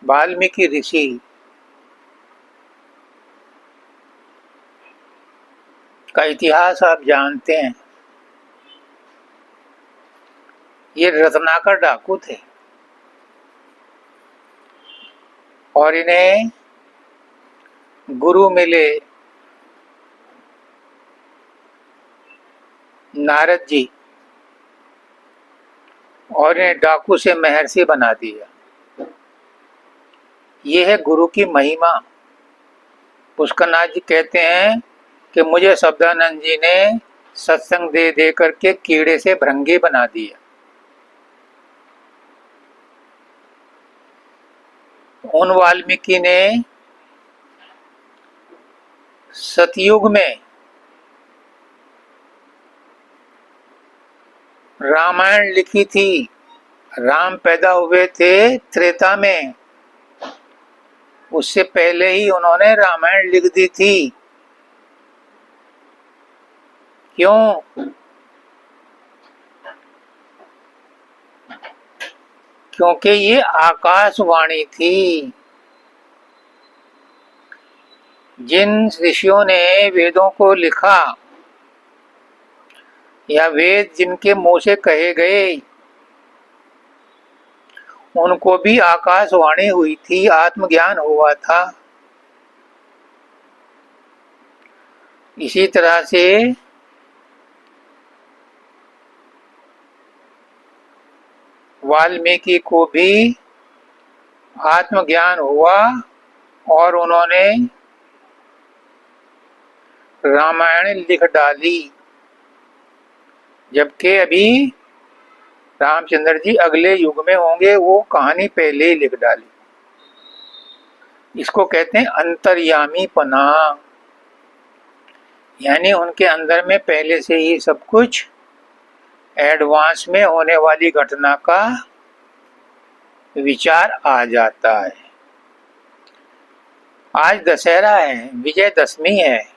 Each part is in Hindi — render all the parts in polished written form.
वाल्मीकि ऋषि का इतिहास आप जानते हैं। ये रत्नाकर डाकू थे और इन्हें गुरु मिले नारद जी और इन्हें डाकू से महर्षि बना दिया। ये है गुरु की महिमा। पुष्करनाथ जी कहते हैं कि मुझे शब्दानंद जी ने सत्संग दे दे करके कीड़े से भृंगी बना दिया। उन वाल्मीकि ने सतयुग में रामायण लिखी थी। राम पैदा हुए थे त्रेता में, उससे पहले ही उन्होंने रामायण लिख दी थी। क्यों? क्योंकि ये आकाशवाणी थी। जिन ऋषियों ने वेदों को लिखा या वेद जिनके मुंह से कहे गए, उनको भी आकाशवाणी हुई थी, आत्मज्ञान हुआ था। इसी तरह से वाल्मीकि को भी आत्मज्ञान हुआ और उन्होंने रामायण लिख डाली। जबकि अभी रामचंद्र जी अगले युग में होंगे, वो कहानी पहले ही लिख डाली। इसको कहते हैं अंतर्यामी पना, यानी उनके अंदर में पहले से ही सब कुछ एडवांस में होने वाली घटना का विचार आ जाता है। आज दशहरा है, विजयदशमी है।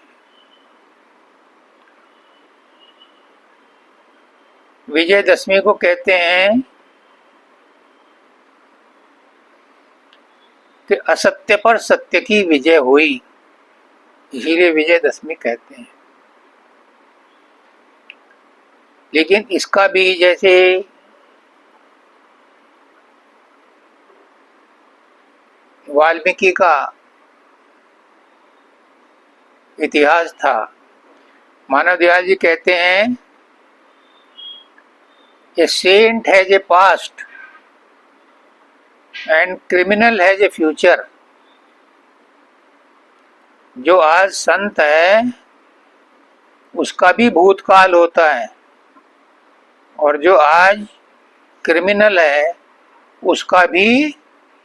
विजयदशमी को कहते हैं कि असत्य पर सत्य की विजय हुई, इसीलिए विजयदशमी कहते हैं। लेकिन इसका भी जैसे वाल्मीकि का इतिहास था। मानव दयाल जी कहते हैं a saint has a past and criminal has a future. जो आज संत है उसका भी भूतकाल होता है, और जो आज क्रिमिनल है उसका भी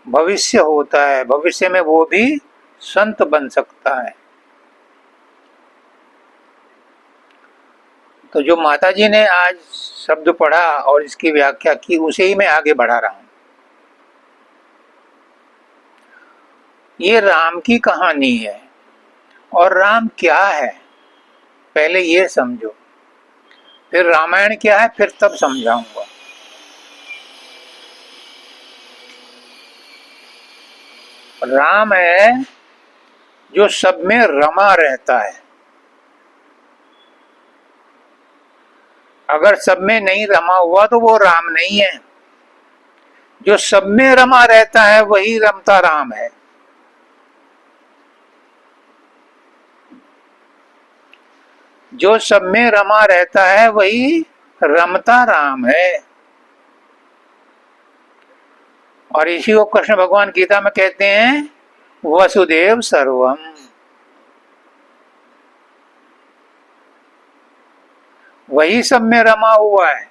भविष्य होता है। भविष्य में वो भी संत बन सकता है। तो जो माता जी ने आज शब्द पढ़ा और इसकी व्याख्या की, उसे ही मैं आगे बढ़ा रहा हूं। ये राम की कहानी है। और राम क्या है पहले ये समझो, फिर रामायण क्या है फिर तब समझाऊंगा। राम है जो सब में रमा रहता है। अगर सब में नहीं रमा हुआ तो वो राम नहीं है। जो सब में रमा रहता है वही रमता राम है। जो सब में रमा रहता है वही रमता राम है। और इसी को कृष्ण भगवान गीता में कहते हैं वसुदेव सर्वम। वही सब में रमा हुआ है।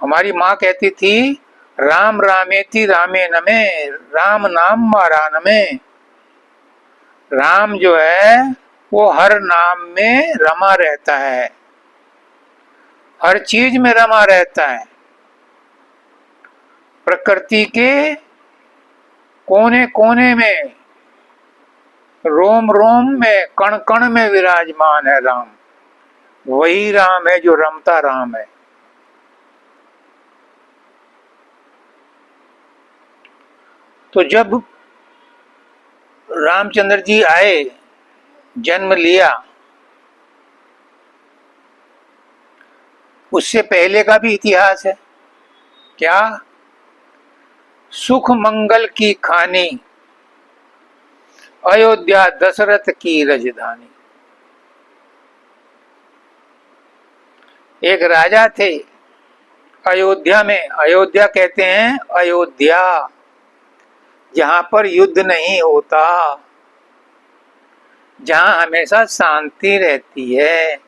हमारी माँ कहती थी राम रामेति रामे नमे, राम नाम मारा नमे। राम जो है वो हर नाम में रमा रहता है, हर चीज में रमा रहता है। प्रकृति के कोने कोने में, रोम रोम में, कण कण में विराजमान है राम। वही राम है जो रमता राम है। तो जब रामचंद्र जी आए, जन्म लिया, उससे पहले का भी इतिहास है। क्या? सुख मंगल की खानी, अयोध्या दशरथ की राजधानी। एक राजा थे अयोध्या में, अयोध्या कहते हैं अयोध्या, जहां पर युद्ध नहीं होता, जहां हमेशा शांति रहती है।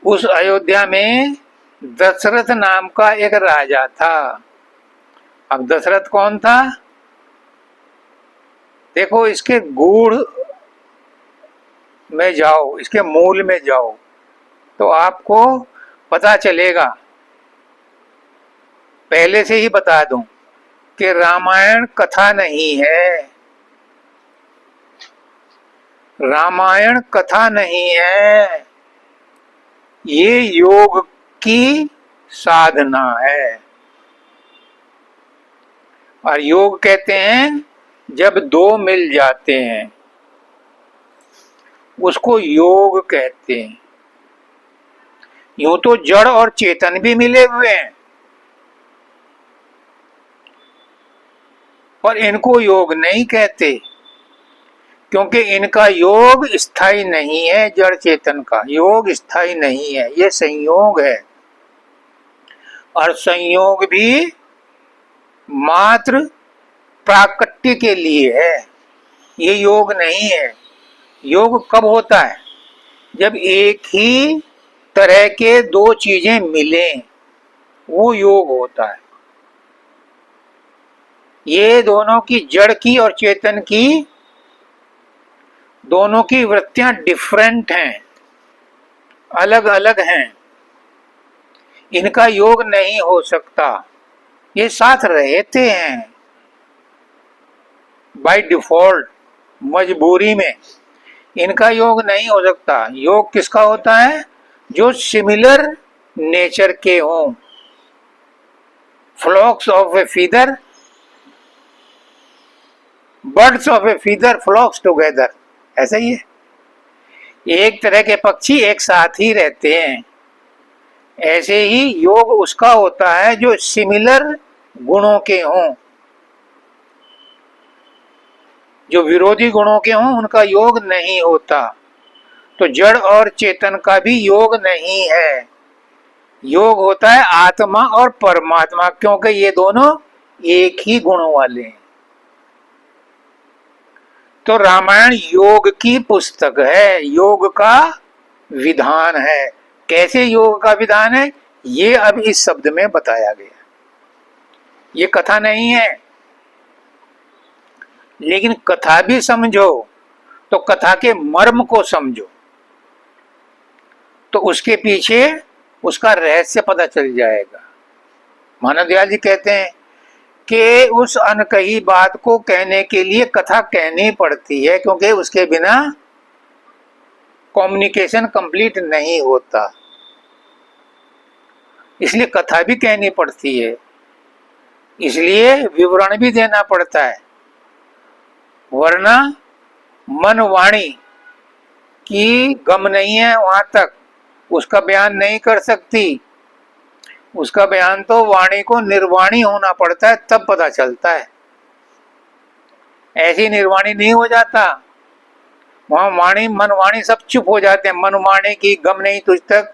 उस अयोध्या में दशरथ नाम का एक राजा था। अब दशरथ कौन था? देखो, इसके गूढ़ में जाओ, इसके मूल में जाओ, तो आपको पता चलेगा। पहले से ही बता दूं कि रामायण कथा नहीं है, रामायण कथा नहीं है, ये योग की साधना है। और योग कहते हैं जब दो मिल जाते हैं, उसको योग कहते हैं। यूं तो जड़ और चेतन भी मिले हुए हैं, पर इनको योग नहीं कहते, क्योंकि इनका योग स्थायी नहीं है। जड़ चेतन का योग स्थायी नहीं है, ये संयोग है। और संयोग भी मात्र प्राकट्य के लिए है, ये योग नहीं है। योग कब होता है? जब एक ही तरह के दो चीजें मिलें, वो योग होता है। ये दोनों की, जड़ की और चेतन की, दोनों की वृत्तियां डिफरेंट हैं, अलग अलग हैं, इनका योग नहीं हो सकता। ये साथ रहते हैं बाय डिफॉल्ट, मजबूरी में। इनका योग नहीं हो सकता। योग किसका होता है? जो सिमिलर नेचर के हों। Flocks of a feather, birds of a feather flocks together, ऐसा ही है। एक तरह के पक्षी एक साथ ही रहते हैं। ऐसे ही योग उसका होता है जो सिमिलर गुणों के हों। जो विरोधी गुणों के हों उनका योग नहीं होता। तो जड़ और चेतन का भी योग नहीं है। योग होता है आत्मा और परमात्मा, क्योंकि ये दोनों एक ही गुणों वाले हैं। तो रामायण योग की पुस्तक है, योग का विधान है। कैसे योग का विधान है, ये अब इस शब्द में बताया गया। ये कथा नहीं है, लेकिन कथा भी समझो तो कथा के मर्म को समझो, तो उसके पीछे उसका रहस्य पता चल जाएगा। मानव दयाल जी कहते हैं कि उस अनकही बात को कहने के लिए कथा कहनी पड़ती है, क्योंकि उसके बिना कम्युनिकेशन कंप्लीट नहीं होता। इसलिए कथा भी कहनी पड़ती है, इसलिए विवरण भी देना पड़ता है, वरना मन वाणी की गम नहीं है वहां तक, उसका बयान नहीं कर सकती। उसका बयान तो वाणी को निर्वाणी होना पड़ता है, तब पता चलता है। ऐसी निर्वाणी नहीं हो जाता, वहां वाणी मन वाणी सब चुप हो जाते हैं। मन वाणी की गम नहीं तुझ तक,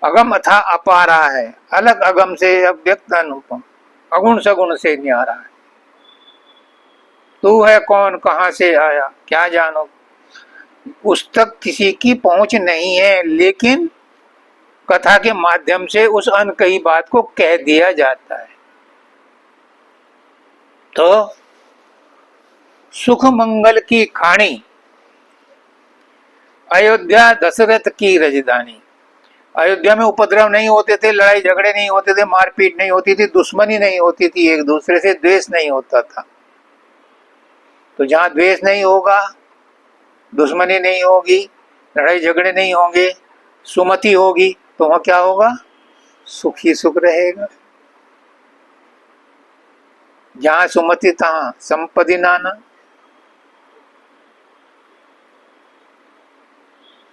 अगम अथा अपारा है, अलग अगम से अव्यक्त अनुपम, अगुण सगुण से न्यारा है। तू है कौन, कहां से आया, क्या जानो। उस तक किसी की पहुंच नहीं है, लेकिन कथा के माध्यम से उस अनकही बात को कह दिया जाता है। तो सुख मंगल की खानी, अयोध्या दशरथ की राजधानी। अयोध्या में उपद्रव नहीं होते थे, लड़ाई झगड़े नहीं होते थे, मारपीट नहीं होती थी, दुश्मनी नहीं होती थी, एक दूसरे से द्वेष नहीं होता था। तो जहां द्वेष नहीं होगा, दुश्मनी नहीं होगी, लड़ाई झगड़े नहीं होंगे, सुमति होगी, तो वहां क्या होगा? सुख ही सुख रहेगा। जहां सुमति तहां संपत्ति नाना,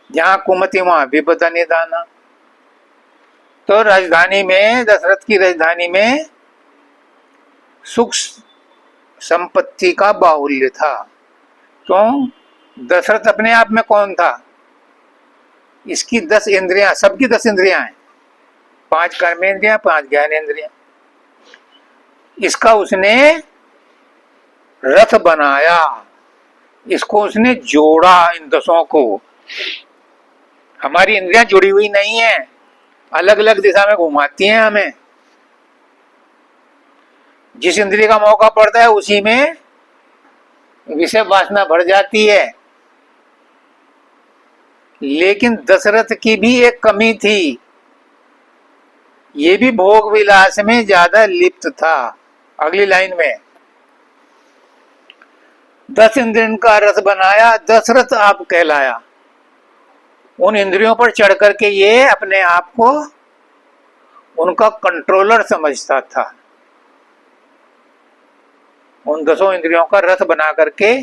जहां कुमति वहां विपदा निदाना। तो राजधानी में, दशरथ की राजधानी में सुख संपत्ति का बाहुल्य था। क्यों? दशरथ अपने आप में कौन था? इसकी 10 इंद्रियां, सबकी 10 इंद्रियां हैं, 5 कर्मेंद्रियां, 5 ज्ञानेंद्रियां। इसका उसने रथ बनाया, इसको उसने जोड़ा, इन 10 को। हमारी इंद्रियां जुड़ी हुई नहीं है, अलग अलग दिशा में घुमाती हैं हमें। जिस इंद्रिय का मौका पड़ता है उसी में विषय वासना बढ़ जाती है। लेकिन दशरथ की भी एक कमी थी, ये भी भोग विलास में ज्यादा लिप्त था। अगली लाइन में 10 इंद्रियों का रथ बनाया, दशरथ आप कहलाया। उन इंद्रियों पर चढ़ करके ये अपने आप को उनका कंट्रोलर समझता था। उन 10 इंद्रियों का रथ बना करके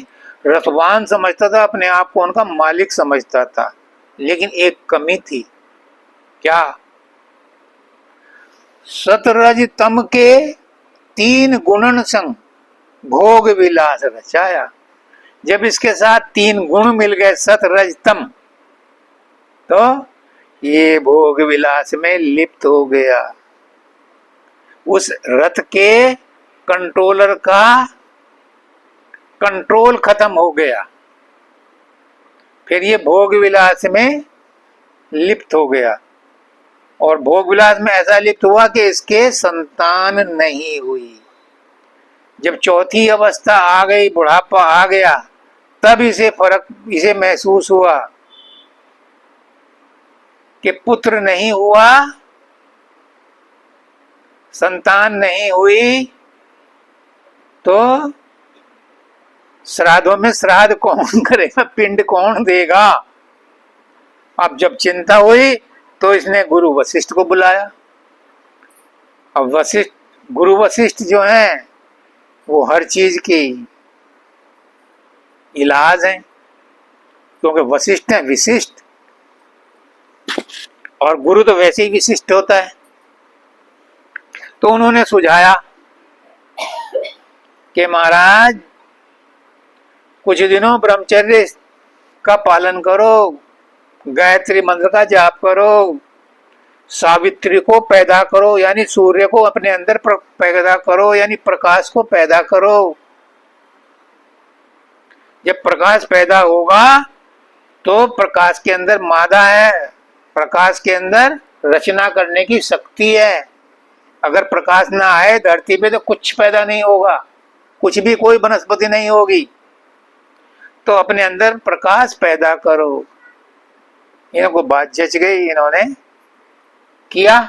रथवान समझता था, अपने आप को उनका मालिक समझता था। लेकिन एक कमी थी, क्या? सतरज तम के 3 गुणन संग भोग विलास रचाया। जब इसके साथ 3 गुण मिल गए, सत रज तम, तो ये भोग विलास में लिप्त हो गया। उस रथ के कंट्रोलर का कंट्रोल खत्म हो गया, फिर ये भोग विलास में लिप्त हो गया। और भोग विलास में ऐसा लिप्त हुआ कि इसके संतान नहीं हुई। जब चौथी अवस्था आ गई, बुढ़ापा आ गया, तब इसे महसूस हुआ कि पुत्र नहीं हुआ, संतान नहीं हुई, तो श्राद्धों में श्राद्ध कौन करेगा, पिंड कौन देगा। अब जब चिंता हुई तो इसने गुरु वशिष्ठ को बुलाया। अब गुरु वशिष्ठ जो हैं वो हर चीज की इलाज हैं, क्योंकि वशिष्ठ है विशिष्ट, और गुरु तो वैसे ही विशिष्ट होता है। तो उन्होंने सुझाया कि महाराज कुछ दिनों ब्रह्मचर्य का पालन करो, गायत्री मंत्र का जाप करो, सावित्री को पैदा करो, यानी सूर्य को अपने अंदर पैदा करो, यानी प्रकाश को पैदा करो। जब प्रकाश पैदा होगा तो प्रकाश के अंदर मादा है, प्रकाश के अंदर रचना करने की शक्ति है। अगर प्रकाश ना आए धरती पे तो कुछ पैदा नहीं होगा, कुछ भी, कोई वनस्पति नहीं होगी। तो अपने अंदर प्रकाश पैदा करो। इनको बात जच गई, इन्होंने किया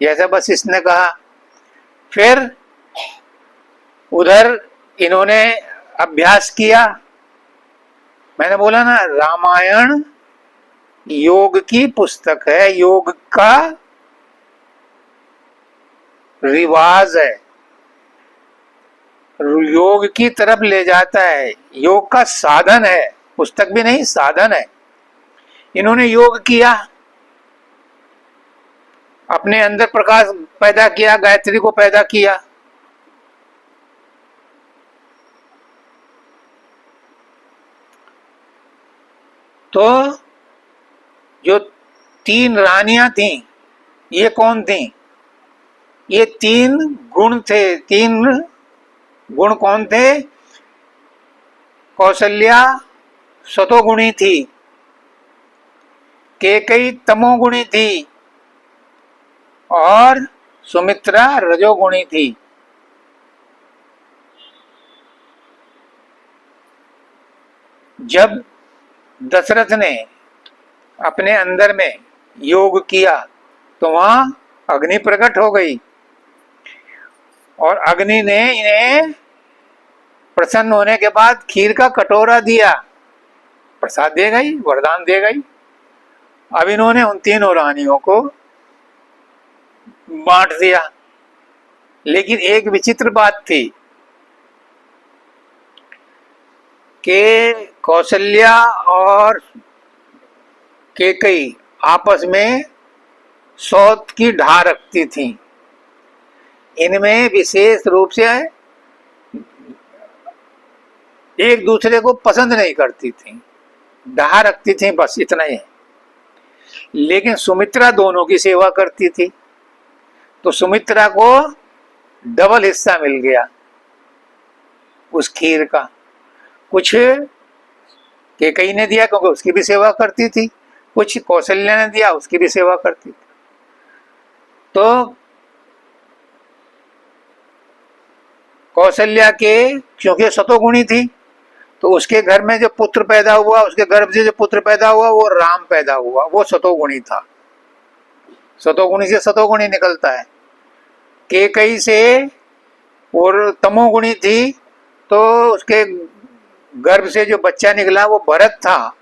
जैसा बस इसने कहा। फिर उधर इन्होंने अभ्यास किया। मैंने बोला ना, रामायण योग की पुस्तक है, योग का रिवाज है, योग की तरफ ले जाता है, योग का साधन है, पुस्तक भी नहीं साधन है। इन्होंने योग किया, अपने अंदर प्रकाश पैदा किया, गायत्री को पैदा किया। तो जो 3 रानियां थीं, ये कौन थीं? ये 3 गुण थे। 3 गुण कौन थे? कौशल्या सतोगुणी थी, कैकेयी तमोगुणी थी, और सुमित्रा रजोगुणी थी। जब दशरथ ने अपने अंदर में योग किया तो वहां अग्नि प्रकट हो गई, और अग्नि ने इन्हें प्रसन्न होने के बाद खीर का कटोरा दिया, प्रसाद दे गई, वरदान दे गई। अब इन्होंने उन 3 रानियों को बांट दिया। लेकिन एक विचित्र बात थी कि कौशल्या और कैकेयी आपस में सौत की ढा रखती थी। इनमें विशेष रूप से एक दूसरे को पसंद नहीं करती थी, ढा रखती थी, बस इतना ही। लेकिन सुमित्रा दोनों की सेवा करती थी, तो सुमित्रा को डबल हिस्सा मिल गया उस खीर का। कुछ कैकेयी ने दिया क्योंकि उसकी भी सेवा करती थी, कुछ कौशल्या ने दिया, उसकी भी सेवा करती थी। तो कौशल्या के क्योंकि सतोगुणी थी, तो उसके घर में जो पुत्र पैदा हुआ, उसके गर्भ से जो पुत्र पैदा हुआ वो राम पैदा हुआ, वो सतोगुणी था। सतोगुणी से सतोगुणी निकलता है। कैकेयी से और तमोगुणी थी, तो उसके गर्भ से जो बच्चा निकला वो भरत था,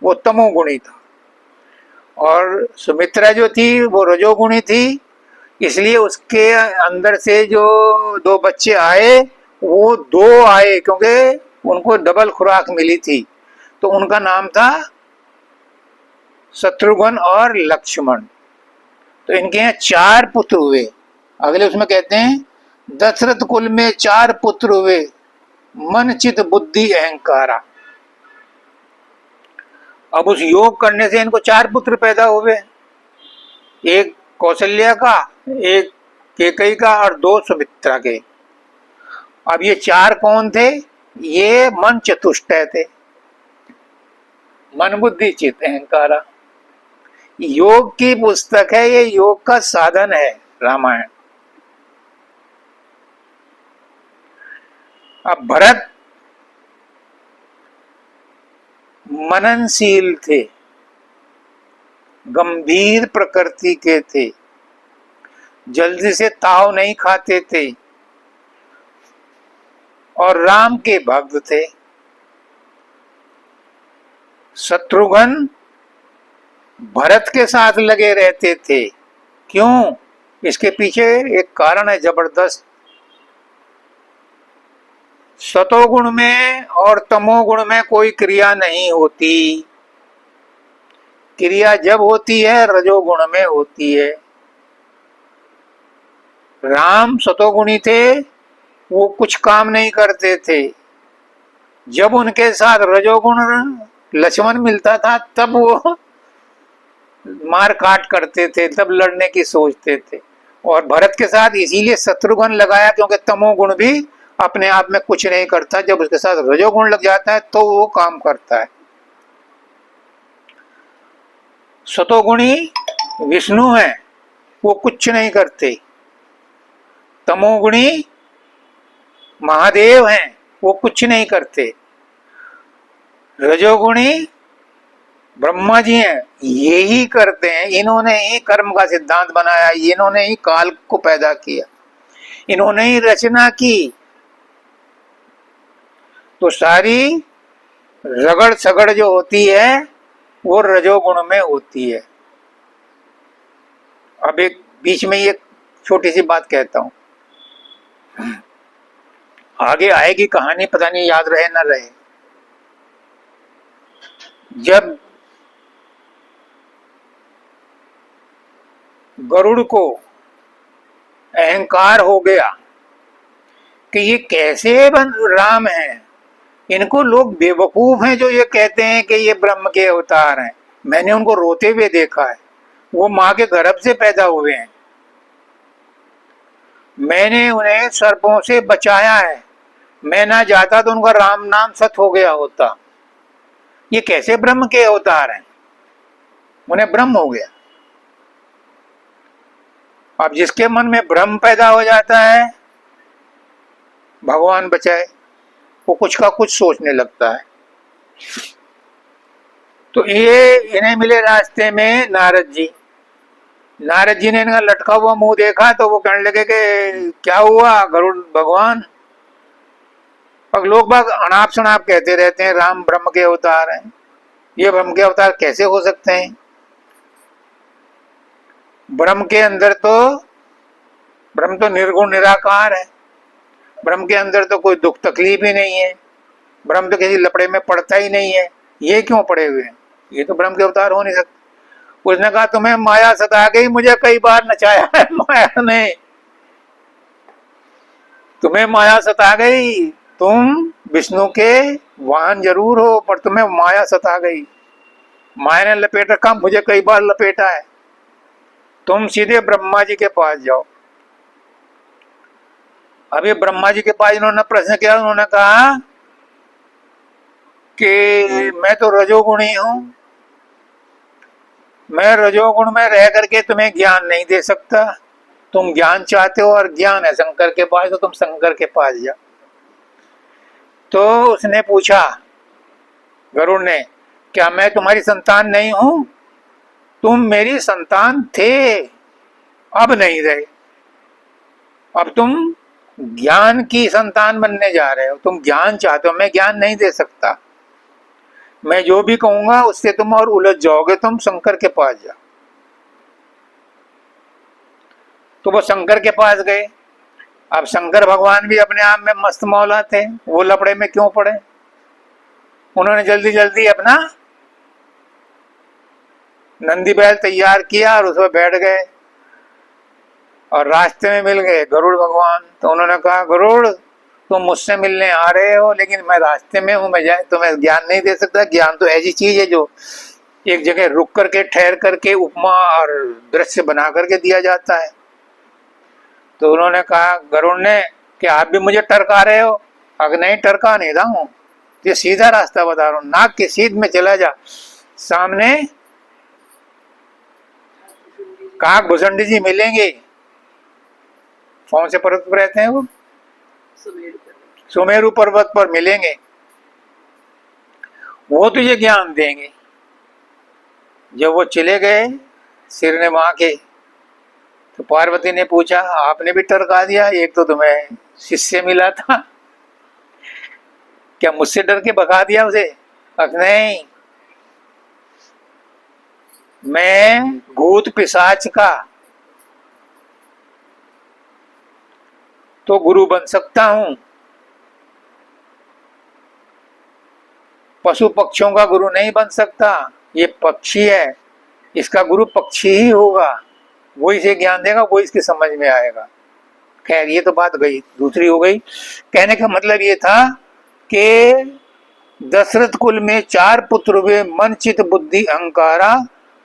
वो तमोगुणी था। और सुमित्रा जो थी वो रजोगुणी थी, इसलिए उसके अंदर से जो दो बच्चे आए वो दो आए क्योंकि उनको डबल खुराक मिली थी, तो उनका नाम था शत्रुघ्न और लक्ष्मण। तो इनके यहाँ 4 पुत्र हुए। अगले उसमें कहते हैं दशरथ कुल में 4 पुत्र हुए, मन चित बुद्धि अहंकारा। अब उस योग करने से इनको 4 पुत्र पैदा हुए, एक कौशल्या का, एक कैकेयी का और 2 सुमित्रा के। अब ये 4 कौन थे? ये मन चतुष्टय थे, मन बुद्धि चित्त अहंकारा। योग की पुस्तक है, ये योग का साधन है रामायण। अब भरत मननशील थे, गंभीर प्रकृति के थे, जल्दी से ताव नहीं खाते थे और राम के भक्त थे। शत्रुघ्न भरत के साथ लगे रहते थे। क्यों? इसके पीछे एक कारण है जबरदस्त। सतोगुण में और तमोगुण में कोई क्रिया नहीं होती, क्रिया जब होती है रजोगुण में होती है। राम सतोगुणी थे, वो कुछ काम नहीं करते थे। जब उनके साथ रजोगुण लक्ष्मण मिलता था तब वो मार काट करते थे, तब लड़ने की सोचते थे। और भरत के साथ इसीलिए शत्रुघ्न लगाया क्योंकि तमोगुण भी अपने आप में कुछ नहीं करता, जब उसके साथ रजोगुण लग जाता है तो वो काम करता है। सतोगुणी विष्णु है, वो कुछ नहीं करते। तमोगुणी महादेव हैं, वो कुछ नहीं करते। रजोगुणी ब्रह्मा जी हैं, यही करते हैं। इन्होंने ही कर्म का सिद्धांत बनाया, इन्होंने ही काल को पैदा किया, इन्होंने ही रचना की। तो सारी रगड़ सगड़ जो होती है वो रजोगुण में होती है। अब एक बीच में एक छोटी सी बात कहता हूं, आगे आएगी कहानी, पता नहीं याद रहे ना रहे। जब गरुड़ को अहंकार हो गया कि ये कैसे राम हैं, इनको लोग बेवकूफ हैं जो ये कहते हैं कि ये ब्रह्म के अवतार हैं। मैंने उनको रोते हुए देखा है, वो माँ के गर्भ से पैदा हुए हैं, मैंने उन्हें सर्पों से बचाया है, मैं ना जाता तो उनका राम नाम सत हो गया होता। ये कैसे ब्रह्म के अवतार हैं? उन्हें ब्रह्म हो गया। अब जिसके मन में भ्रम पैदा हो जाता है, भगवान बचाए, वो कुछ का कुछ सोचने लगता है। तो ये इन्हें मिले रास्ते में नारद जी। नारद जी ने इनका लटका हुआ मुंह देखा तो वो कहने लगे कि क्या हुआ गरुड़ भगवान? अब लोग बाग अनाप शनाप कहते रहते हैं राम ब्रह्म के अवतार हैं, ये ब्रह्म के अवतार कैसे हो सकते हैं? ब्रह्म के अंदर तो ब्रह्म तो निर्गुण निराकार है, ब्रह्म के अंदर तो कोई दुख तकलीफ ही नहीं है, ब्रह्म तो किसी लपड़े में पड़ता ही नहीं है, ये क्यों पड़े हुए हैं, ये तो ब्रह्म के अवतार हो नहीं सकते। उसने कहा तुम्हें माया सता गई, मुझे कई बार नचाया है माया ने, तुम्हें माया सता गई, तुम विष्णु के वाहन जरूर हो पर तुम्हें माया सता गई, माया ने लपेट रखा, मुझे कई बार लपेटा है, तुम सीधे ब्रह्मा जी के पास जाओ। अभी ब्रह्मा जी के पास इन्होंने प्रश्न किया, उन्होंने कहा कि मैं तो रजोगुणी हूं, मैं रजोगुण में रह करके तुम्हें ज्ञान नहीं दे सकता, तुम ज्ञान चाहते हो और ज्ञान है शंकर के पास, तो तुम शंकर के पास जाओ। तो उसने पूछा, गरुड़ ने, क्या मैं तुम्हारी संतान नहीं हूं? तुम मेरी संतान थे, अब नहीं रहे, अब तुम ज्ञान की संतान बनने जा रहे हो, तुम ज्ञान चाहते हो, मैं ज्ञान नहीं दे सकता, मैं जो भी कहूंगा उससे तुम और उलझ जाओगे, तुम शंकर के पास जाओ। तो वो शंकर के पास गए। अब शंकर भगवान भी अपने आप में मस्त मौला थे, वो लपड़े में क्यों पड़े, उन्होंने जल्दी जल्दी अपना नंदी बैल तैयार किया और उस पर बैठ गए और रास्ते में मिल गए गरुड़ भगवान। तो उन्होंने कहा, गरुड़ तुम मुझसे मिलने आ रहे हो लेकिन मैं रास्ते में हूं, मैं तुम्हें ज्ञान नहीं दे सकता, ज्ञान तो ऐसी चीज है जो एक जगह रुक करके ठहर करके उपमा और दृश्य बना करके दिया जाता है। तो उन्होंने कहा गरुड़ ने कि आप भी मुझे टरका रहे हो? अगर नहीं, टरका नहीं रहा हूं, ये सीधा रास्ता बता रहा हूं, नाक के सीध में चला जा, सामने काक भुसंडी जी मिलेंगे। कौन से पर्वत पर रहते हैं वो? सुमेरु पर्वत पर मिलेंगे, वो तुझे ज्ञान देंगे। जब वो चले गए सिरने मां के, तो पार्वती ने पूछा, आपने भी टरका दिया, एक तो तुम्हें शिष्य मिला था, क्या मुझसे डर के भगा दिया उसे? नहीं, मैं भूत पिशाच का तो गुरु बन सकता हूं, पशु पक्षियों का गुरु नहीं बन सकता, ये पक्षी है, इसका गुरु पक्षी ही होगा, वो इसे ज्ञान देगा, वो इसकी समझ में आएगा। खैर ये तो बात गई, दूसरी हो गई। कहने का मतलब ये था कि दशरथ कुल में 4 पुत्र हुए, मन चित बुद्धि अहंकारा,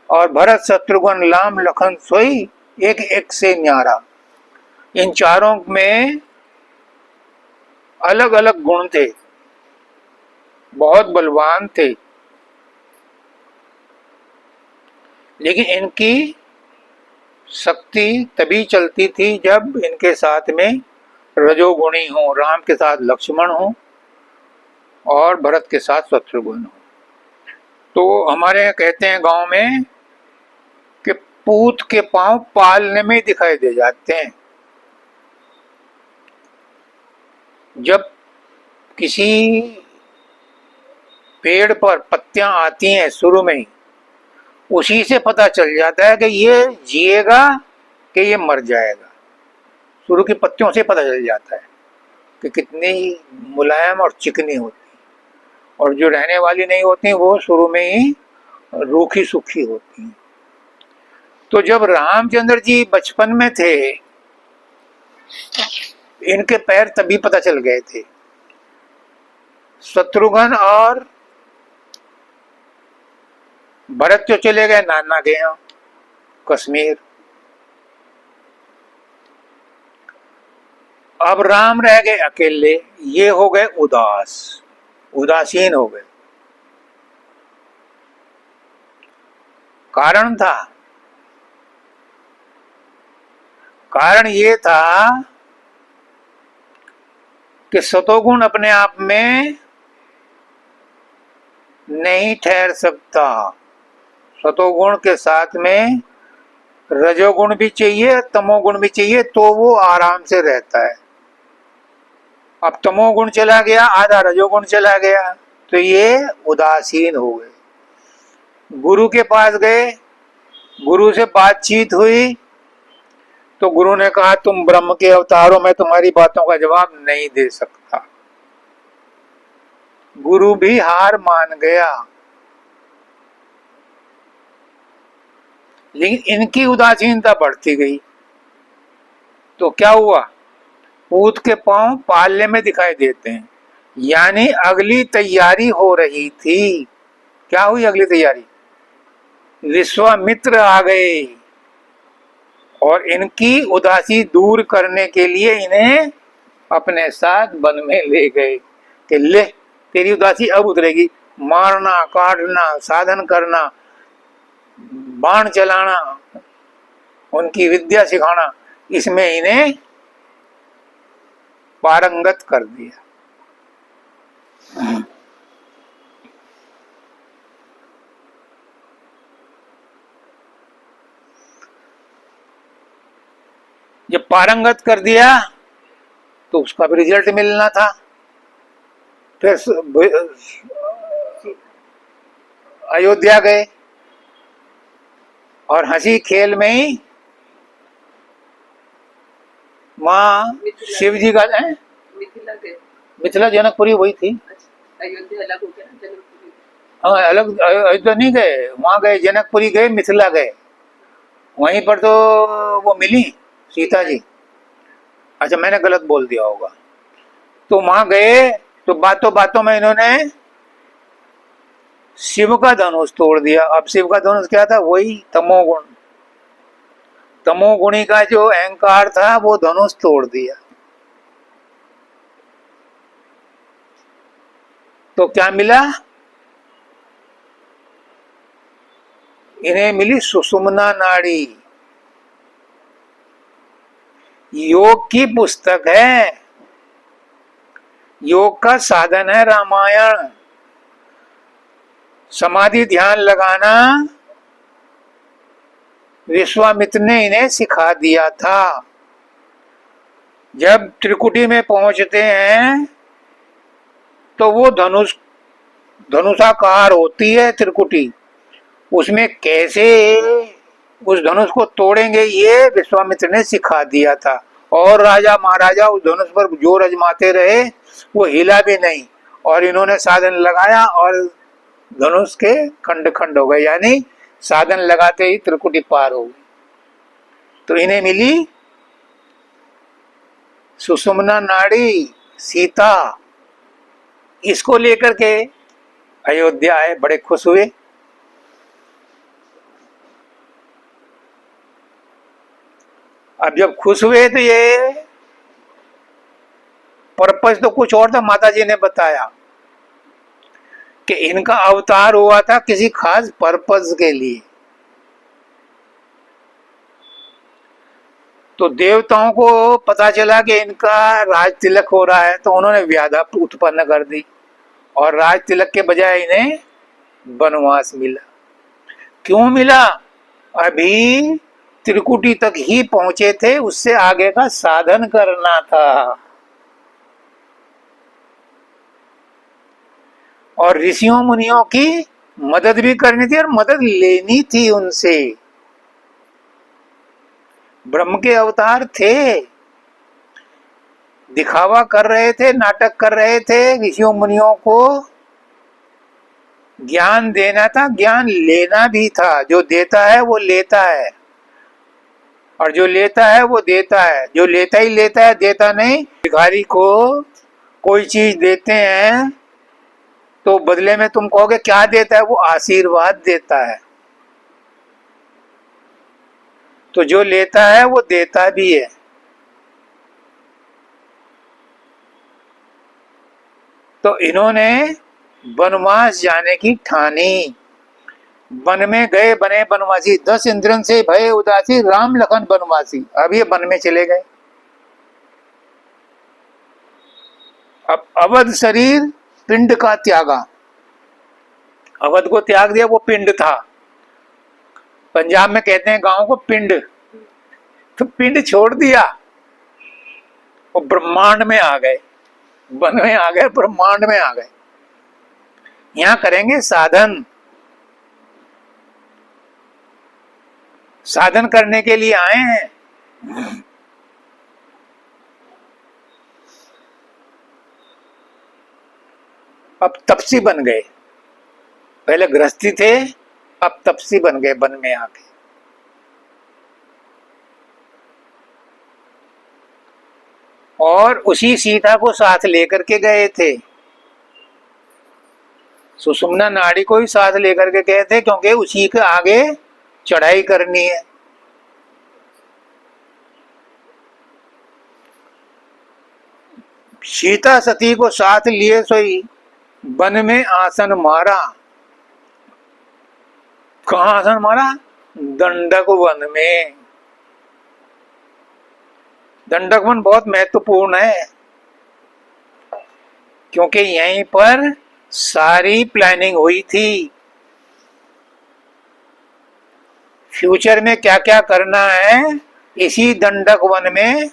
और भरत शत्रुघ्न राम लखन सोई, एक एक से न्यारा। इन चारों में अलग अलग गुण थे, बहुत बलवान थे, लेकिन इनकी शक्ति तभी चलती थी जब इनके साथ में रजोगुणी हो, राम के साथ लक्ष्मण हो और भरत के साथ शत्रुघ्न हो। तो हमारे यहाँ कहते हैं गांव में कि पूत के पांव पालने में दिखाई दे जाते हैं। जब किसी पेड़ पर पत्तियां आती हैं शुरू में ही, उसी से पता चल जाता है कि ये जिएगा कि ये मर जाएगा। शुरू की पत्तियों से पता चल जाता है कि कितनी मुलायम और चिकनी होती, और जो रहने वाली नहीं होती वो शुरू में ही रूखी सूखी होती। तो जब रामचंद्र जी बचपन में थे, इनके पैर तभी पता चल गए थे। शत्रुघ्न और भरत तो चले गए नाना के यहाँ कश्मीर, अब राम रह गए अकेले, ये हो गए उदास, उदासीन हो गए। कारण ये था कि सतोगुण अपने आप में नहीं ठहर सकता, सतोगुण के साथ में रजोगुण भी चाहिए, तमोगुण भी चाहिए, तो वो आराम से रहता है। अब तमोगुण चला गया, आधा रजोगुण चला गया, तो ये उदासीन हो गए। गुरु के पास गए, गुरु से बातचीत हुई, तो गुरु ने कहा तुम ब्रह्म के अवतारों में तुम्हारी बातों का जवाब नहीं दे सकता। गुरु भी हार मान गया। लेकिन इनकी उदासीनता बढ़ती गई तो क्या हुआ, ऊंट के पांव पाले में दिखाई देते हैं। यानी अगली तैयारी हो रही थी। क्या हुई अगली तैयारी, विश्वामित्र आ गए और इनकी उदासी दूर करने के लिए इन्हें अपने साथ वन में ले गए कि ले तेरी उदासी अब उतरेगी। मारना काटना साधन करना बाण चलाना उनकी विद्या सिखाना, इसमें इन्हें पारंगत कर दिया। जब पारंगत कर दिया तो उसका भी रिजल्ट मिलना था। फिर अयोध्या गए और हंसी खेल में ही माँ शिव जी का है, मिथिला जनकपुरी वही थी। अयोध्या अलग हो गया ना, जनकपुरी। हाँ अलग, अयोध्या नहीं गए, वहां गए, जनकपुरी गए, मिथिला गए, वहीं पर तो वो मिली सीता जी। अच्छा मैंने गलत बोल दिया होगा। तो वहां गए तो बातों बातों में इन्होंने शिव का धनुष तोड़ दिया। अब शिव का धनुष क्या था, वही तमोगुण, तमोगुणी का जो अहंकार था वो धनुष तोड़ दिया। तो क्या मिला, इन्हें मिली सुषुम्ना नाड़ी। योग की पुस्तक है, योग का साधन है रामायण। समाधि ध्यान लगाना विश्वामित्र ने इन्हें सिखा दिया था। जब त्रिकुटी में पहुंचते हैं तो वो धनुषाकार होती है त्रिकुटी, उसमें कैसे उस धनुष को तोड़ेंगे ये विश्वामित्र ने सिखा दिया था। और राजा महाराजा उस धनुष पर जोर अजमाते रहे, वो हिला भी नहीं, और इन्होंने साधन लगाया और धनुष के खंड खंड हो गए, यानी साधन लगाते ही त्रिकुटी पार हो गई। तो इन्हें मिली सुषुम्ना नाड़ी, सीता। इसको लेकर के अयोध्या आए, बड़े खुश हुए। अब जब खुश हुए तो ये पर्पस तो कुछ और था। माता जी ने बताया कि इनका अवतार हुआ था किसी खास पर्पस के लिए। तो देवताओं को पता चला कि इनका राज तिलक हो रहा है, तो उन्होंने व्याधा उत्पन्न कर दी और राज तिलक के बजाय इन्हें वनवास मिला। क्यों मिला, अभी त्रिकुटी तक ही पहुंचे थे, उससे आगे का साधन करना था। और ऋषियों मुनियों की मदद भी करनी थी और मदद लेनी थी उनसे। ब्रह्म के अवतार थे, दिखावा कर रहे थे, नाटक कर रहे थे, ऋषियों मुनियों को ज्ञान देना था, ज्ञान लेना भी था। जो देता है वो लेता है, और जो लेता है वो देता है। जो लेता ही लेता है, देता नहीं। भिखारी को कोई चीज देते हैं तो बदले में तुम कहोगे क्या देता है, वो आशीर्वाद देता है। तो जो लेता है वो देता भी है। तो इन्होंने वनवास जाने की ठानी। वन में गए, बने वनवासी। 10 इंद्रन से भय उदासी, राम लखन वनवासी। अब ये वन में चले गए। अब अवध शरीर पिंड का त्यागा, अवध को त्याग दिया, वो पिंड था। पंजाब में कहते हैं गांव को पिंड। तो पिंड छोड़ दिया, वो ब्रह्मांड में आ गए, वन में आ गए, ब्रह्मांड में आ गए। यहां करेंगे साधन। साधन करने के लिए आए हैं, अब तपसी बन गए, पहले गृहस्थी थे, अब तपसी बन गए वन में आके। और उसी सीता को साथ लेकर के गए थे, सुषुम्ना नाड़ी को ही साथ लेकर के गए थे, क्योंकि उसी के आगे चढ़ाई करनी है। सीता सती को साथ लिए सोई वन में आसन मारा। कहाँ आसन मारा? दंडक वन में। दंडक वन बहुत महत्वपूर्ण है, क्योंकि यहीं पर सारी प्लानिंग हुई थी। फ्यूचर में क्या क्या करना है, इसी दंडक वन में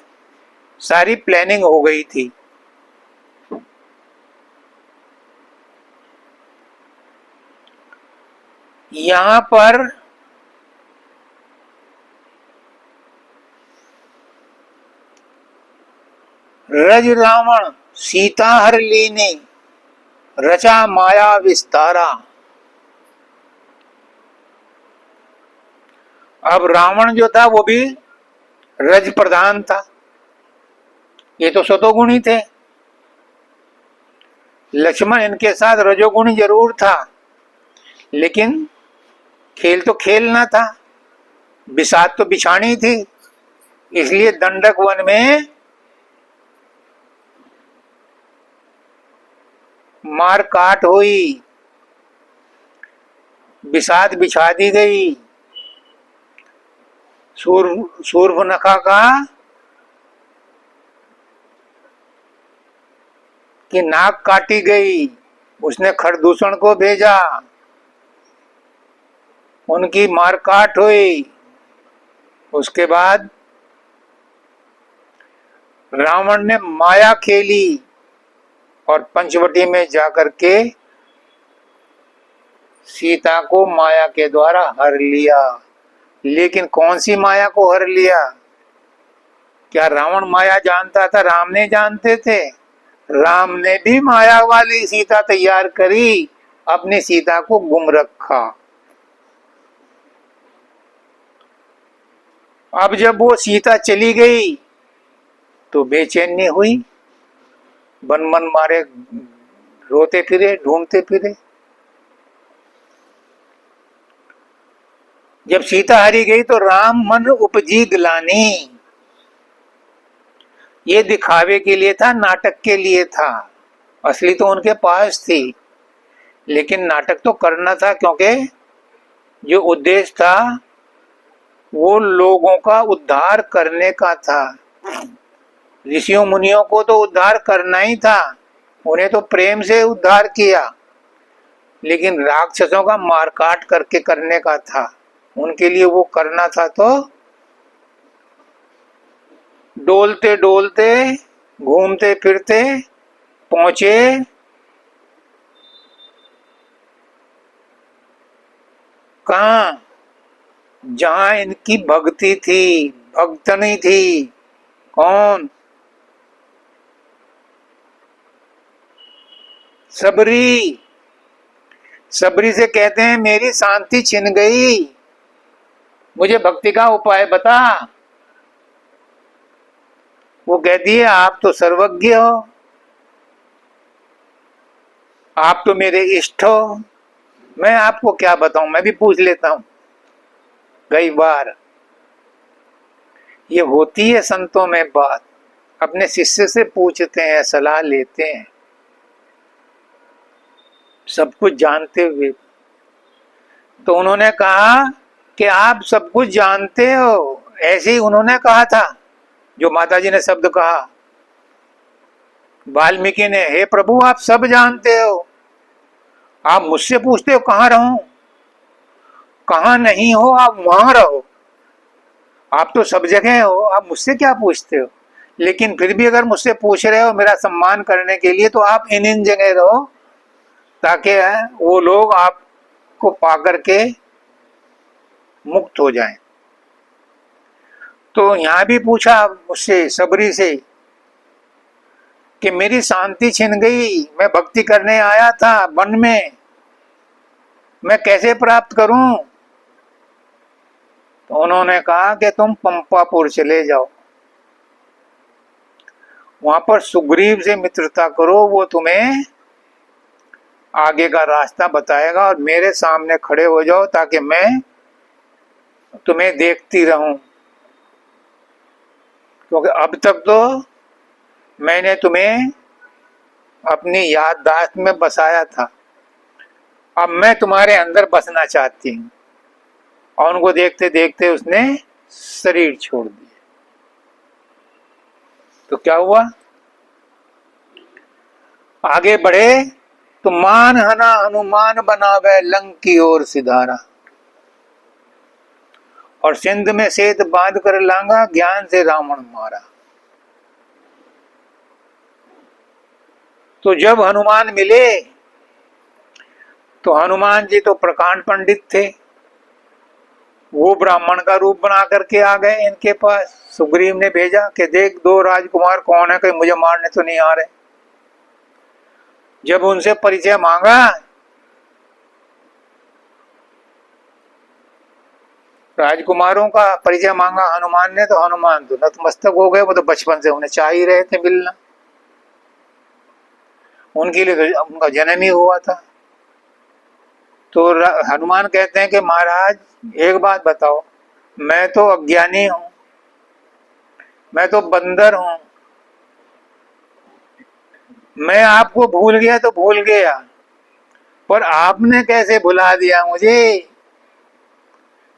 सारी प्लानिंग हो गई थी। यहां पर रज रावण सीता हर लीनी, रचा माया विस्तारा। अब रावण जो था वो भी रज प्रधान था, ये तो सतोगुणी थे। लक्ष्मण इनके साथ रजोगुणी जरूर था, लेकिन खेल तो खेलना था, बिसात तो बिछानी थी। इसलिए दंडक वन में मार काट हुई, बिसात बिछा दी गई। शूर्पणखा का कि नाक काटी गई, उसने खरदूषण को भेजा, उनकी मारकाट हुई। उसके बाद रावण ने माया खेली और पंचवटी में जाकर के सीता को माया के द्वारा हर लिया। लेकिन कौन सी माया को हर लिया? क्या रावण माया जानता था? राम नहीं जानते थे? राम ने भी माया वाली सीता तैयार करी, अपनी सीता को गुम रखा। अब जब वो सीता चली गई तो बेचैनी हुई, बन मन मारे रोते फिरे, ढूंढते फिरे। जब सीता हरी गई तो राम मन उपजी ग्लानि। ये दिखावे के लिए था, नाटक के लिए था। असली तो उनके पास थी, लेकिन नाटक तो करना था, क्योंकि जो उद्देश्य था वो लोगों का उद्धार करने का था। ऋषियों मुनियों को तो उद्धार करना ही था, उन्हें तो प्रेम से उद्धार किया, लेकिन राक्षसों का मारकाट करके करने का था। उनके लिए वो करना था। तो डोलते डोलते घूमते फिरते पहुंचे कहाँ? जहां इनकी भक्ति थी, भक्तनी थी। कौन? सबरी। सबरी से कहते हैं मेरी शांति छिन गई, मुझे भक्ति का उपाय बता। वो कहती है आप तो सर्वज्ञ हो, आप तो मेरे इष्ट हो, मैं आपको क्या बताऊं, मैं भी पूछ लेता हूं। कई बार ये होती है संतों में बात, अपने शिष्य से पूछते हैं, सलाह लेते हैं, सब कुछ जानते हुए। तो उन्होंने कहा कि आप सब कुछ जानते हो। ऐसे ही उन्होंने कहा था जो माताजी ने शब्द कहा, वाल्मीकि ने, हे प्रभु आप सब जानते हो, आप मुझसे पूछते हो कहाँ रहूं, कहाँ नहीं हो आप वहां रहो, आप तो सब जगह हो, आप मुझसे क्या पूछते हो। लेकिन फिर भी अगर मुझसे पूछ रहे हो मेरा सम्मान करने के लिए, तो आप इन जगह रहो, ताकि वो लोग आपको पा करके मुक्त हो जाएं। तो यहाँ भी पूछा मुझसे सबरी से कि मेरी शांति छिन गई, मैं भक्ति करने आया था वन में, मैं कैसे प्राप्त करूं? तो उन्होंने कहा कि तुम पंपापुर चले जाओ, वहां पर सुग्रीव से मित्रता करो, वो तुम्हें आगे का रास्ता बताएगा, और मेरे सामने खड़े हो जाओ ताकि मैं तुम्हें देखती रहूं, क्योंकि अब तक तो मैंने तुम्हें अपनी याददाश्त में बसाया था, अब मैं तुम्हारे अंदर बसना चाहती हूँ। और उनको देखते देखते उसने शरीर छोड़ दिया। तो क्या हुआ? आगे बढ़े तो मान हना हनुमान बनावे लंक की ओर सिधारा, और सिंध में सेत बांध कर लांगा, ज्ञान से रावण मारा। तो जब हनुमान मिले तो हनुमान जी तो प्रकांड पंडित थे, वो ब्राह्मण का रूप बना करके आ गए इनके पास। सुग्रीव ने भेजा कि देख दो राजकुमार कौन है, कहीं मुझे मारने तो नहीं आ रहे। जब उनसे परिचय मांगा राजकुमारों का परिचय मांगा हनुमान ने, तो हनुमान तो नतमस्तक हो गए, वो तो बचपन से उन्हें चाह ही रहे थे मिलना, उनके लिए तो उनका जन्म ही हुआ था। तो हनुमान कहते हैं कि महाराज एक बात बताओ, मैं तो अज्ञानी हूं, मैं तो बंदर हूं, मैं आपको भूल गया तो भूल गया, पर आपने कैसे भुला दिया मुझे?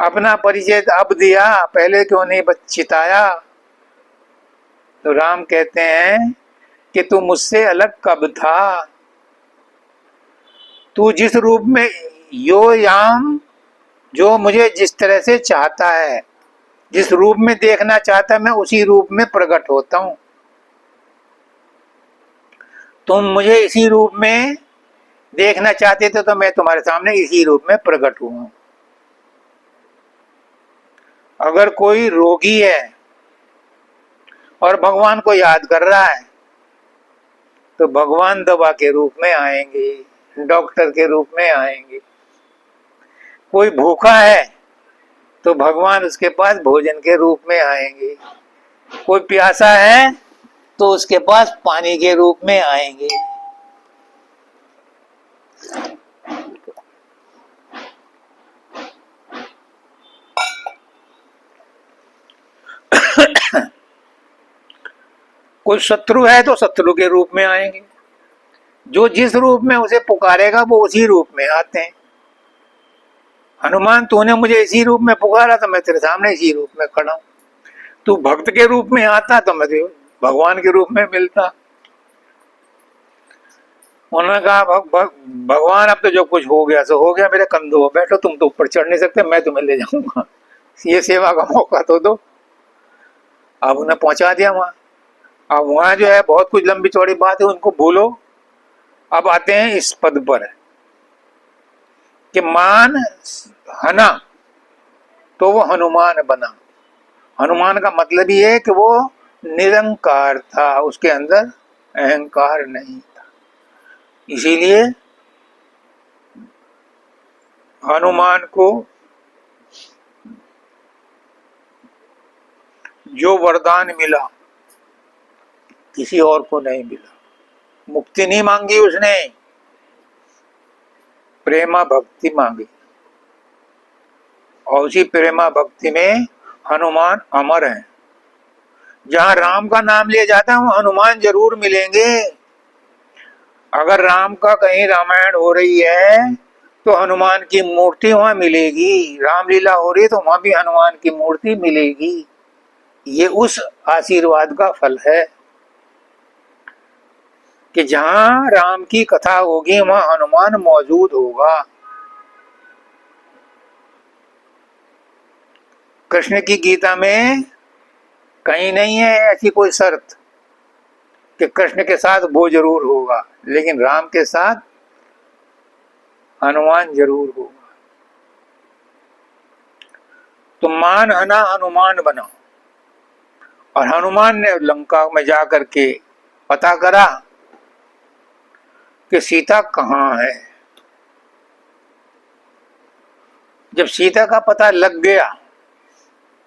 अपना परिचय अब दिया, पहले क्यों नहीं चिताया? तो राम कहते हैं कि तू मुझसे अलग कब था? तू जिस रूप में यो याम, जो मुझे जिस तरह से चाहता है, जिस रूप में देखना चाहता है, मैं उसी रूप में प्रकट होता हूं। तुम मुझे इसी रूप में देखना चाहते थे तो मैं तुम्हारे सामने इसी रूप में प्रकट हुआ। अगर कोई रोगी है और भगवान को याद कर रहा है तो भगवान दवा के रूप में आएंगे, डॉक्टर के रूप में आएंगे। कोई भूखा है तो भगवान उसके पास भोजन के रूप में आएंगे। कोई प्यासा है तो उसके पास पानी के रूप में आएंगे। कोई शत्रु है तो शत्रु के रूप में आएंगे। जो जिस रूप में उसे पुकारेगा वो उसी रूप में आते हैं। हनुमान तूने मुझे इसी रूप में पुकारा तो मैं तेरे सामने इसी रूप में खड़ा हूं। तू भक्त के रूप में आता तो मैं भगवान के रूप में मिलता। उन्होंने कहा भगवान अब तो जो कुछ हो गया सो हो गया, मेरे कंधों पर बैठो, तुम तो ऊपर चढ़ नहीं सकते, मैं तुम्हें ले जाऊंगा, ये सेवा का मौका तो दो। अब उन्हें पहुंचा दिया वहां। अब वहां जो है बहुत कुछ लंबी चौड़ी बात है, उनको भूलो। अब आते हैं इस पद पर कि मान हना तो वो हनुमान बना। हनुमान का मतलब ये है कि वो निरंकार था, उसके अंदर अहंकार नहीं था। इसीलिए हनुमान को जो वरदान मिला किसी और को नहीं मिला। मुक्ति नहीं मांगी उसने, प्रेमा भक्ति मांगी, और उसी प्रेमा भक्ति में हनुमान अमर है। जहां राम का नाम लिया जाता है वहां हनुमान जरूर मिलेंगे। अगर राम का कहीं रामायण हो रही है तो हनुमान की मूर्ति वहां मिलेगी, रामलीला हो रही है तो वहां भी हनुमान की मूर्ति मिलेगी। ये उस आशीर्वाद का फल है कि जहां राम की कथा होगी वहां हनुमान मौजूद होगा। कृष्ण की गीता में कहीं नहीं है ऐसी कोई शर्त कि कृष्ण के साथ वो जरूर होगा, लेकिन राम के साथ हनुमान जरूर होगा। तो मान हना हनुमान बना। और हनुमान ने लंका में जाकर के पता करा कि सीता कहाँ है। जब सीता का पता लग गया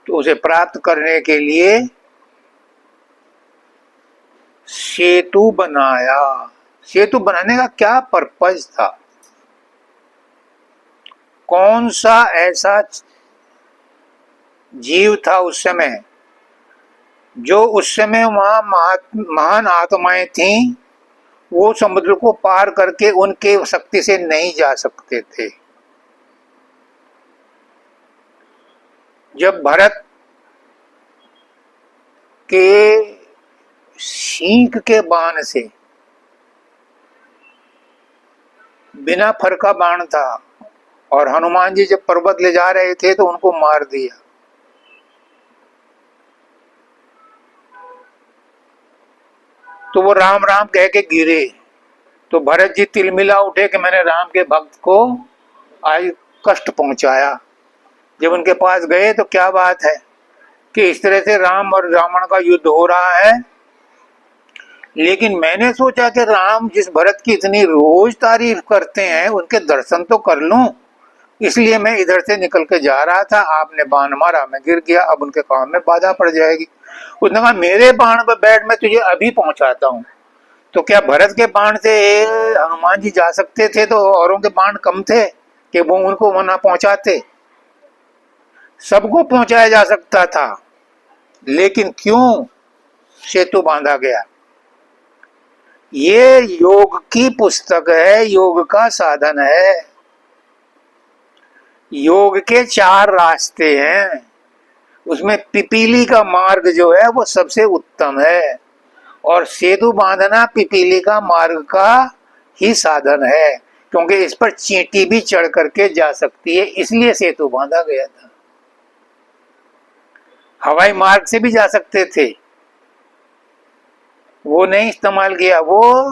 तो उसे प्राप्त करने के लिए सेतु बनाया। सेतु बनाने का क्या पर्पज था? कौन सा ऐसा जीव था उस समय जो उस समय वहां महान आत्माएं थीं, वो समुद्र को पार करके उनके शक्ति से नहीं जा सकते थे। जब भरत के सींग के बाण से, बिना फर का बाण था, और हनुमान जी जब पर्वत ले जा रहे थे तो उनको मार दिया। तो वो राम राम कह के गिरे। तो भरत जी तिलमिला उठे कि मैंने राम के भक्त को आज कष्ट पहुंचाया। जब उनके पास गए तो क्या बात है कि इस तरह से राम और रावण का युद्ध हो रहा है। लेकिन मैंने सोचा कि राम जिस भरत की इतनी रोज तारीफ करते हैं उनके दर्शन तो कर लूं, इसलिए मैं इधर से निकल के जा रहा था, आपने बाण मारा, मैं गिर गया, अब उनके काम में बाधा पड़ जाएगी। उसने कहा मेरे बाण पर बैठ, मैं तुझे अभी पहुंचाता हूं। तो क्या भरत के बाण से हनुमान जी जा सकते थे तो औरों के बाण कम थे कि वो उनको वहां पहुंचाते? सबको पहुंचाया जा सकता था, लेकिन क्यों सेतु बांधा गया? ये योग की पुस्तक है, योग का साधन है। योग के 4 रास्ते हैं, उसमें पिपीली का मार्ग जो है वो सबसे उत्तम है, और सेतु बांधना पिपीली का मार्ग का ही साधन है, क्योंकि इस पर चींटी भी चढ़ करके जा सकती है, इसलिए सेतु बांधा गया था। हवाई मार्ग से भी जा सकते थे, वो नहीं इस्तेमाल किया। वो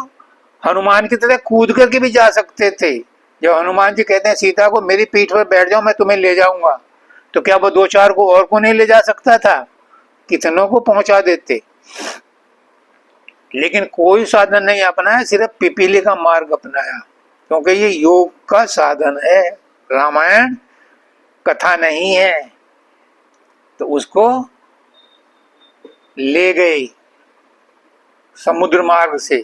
हनुमान की तरह कूद करके भी जा सकते थे। जब हनुमान जी कहते हैं सीता को मेरी पीठ पर बैठ जाओ, मैं तुम्हें ले जाऊंगा, तो क्या वो 2-4 को और को नहीं ले जा सकता था? कितनों को पहुंचा देते। लेकिन कोई साधन नहीं अपनाया, सिर्फ पिपीली का मार्ग अपनाया, क्योंकि ये योग का साधन है, रामायण कथा नहीं है। तो उसको ले गई समुद्र मार्ग से।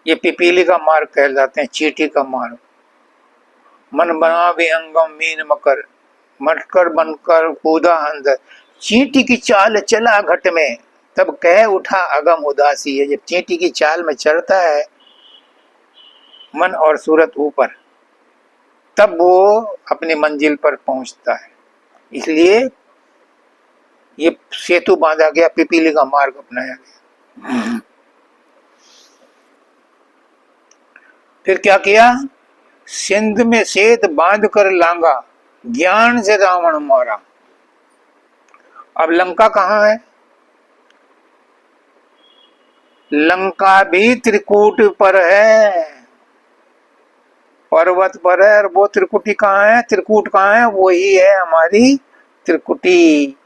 ये पिपीली का मार्ग कहलाते हैं, चींटी का मार्ग। मन बना विहंगम मीन मकर, मटकर बनकर कूदा अंदर, चींटी की चाल चला घट में, तब कह उठा अगम उदासी है। जब चींटी की चाल में चढ़ता है मन और सूरत ऊपर, तब वो अपनी मंजिल पर पहुंचता है। इसलिए ये सेतु बांधा गया, पिपीली का मार्ग अपनाया गया। फिर क्या किया? सिंध में सेत बांध कर लांगा, ज्ञान से रावण मारा। अब लंका कहाँ है? लंका भी त्रिकूट पर है, पर्वत पर है। और वो त्रिकुटी कहाँ है? त्रिकूट कहाँ है? वही है हमारी त्रिकुटी।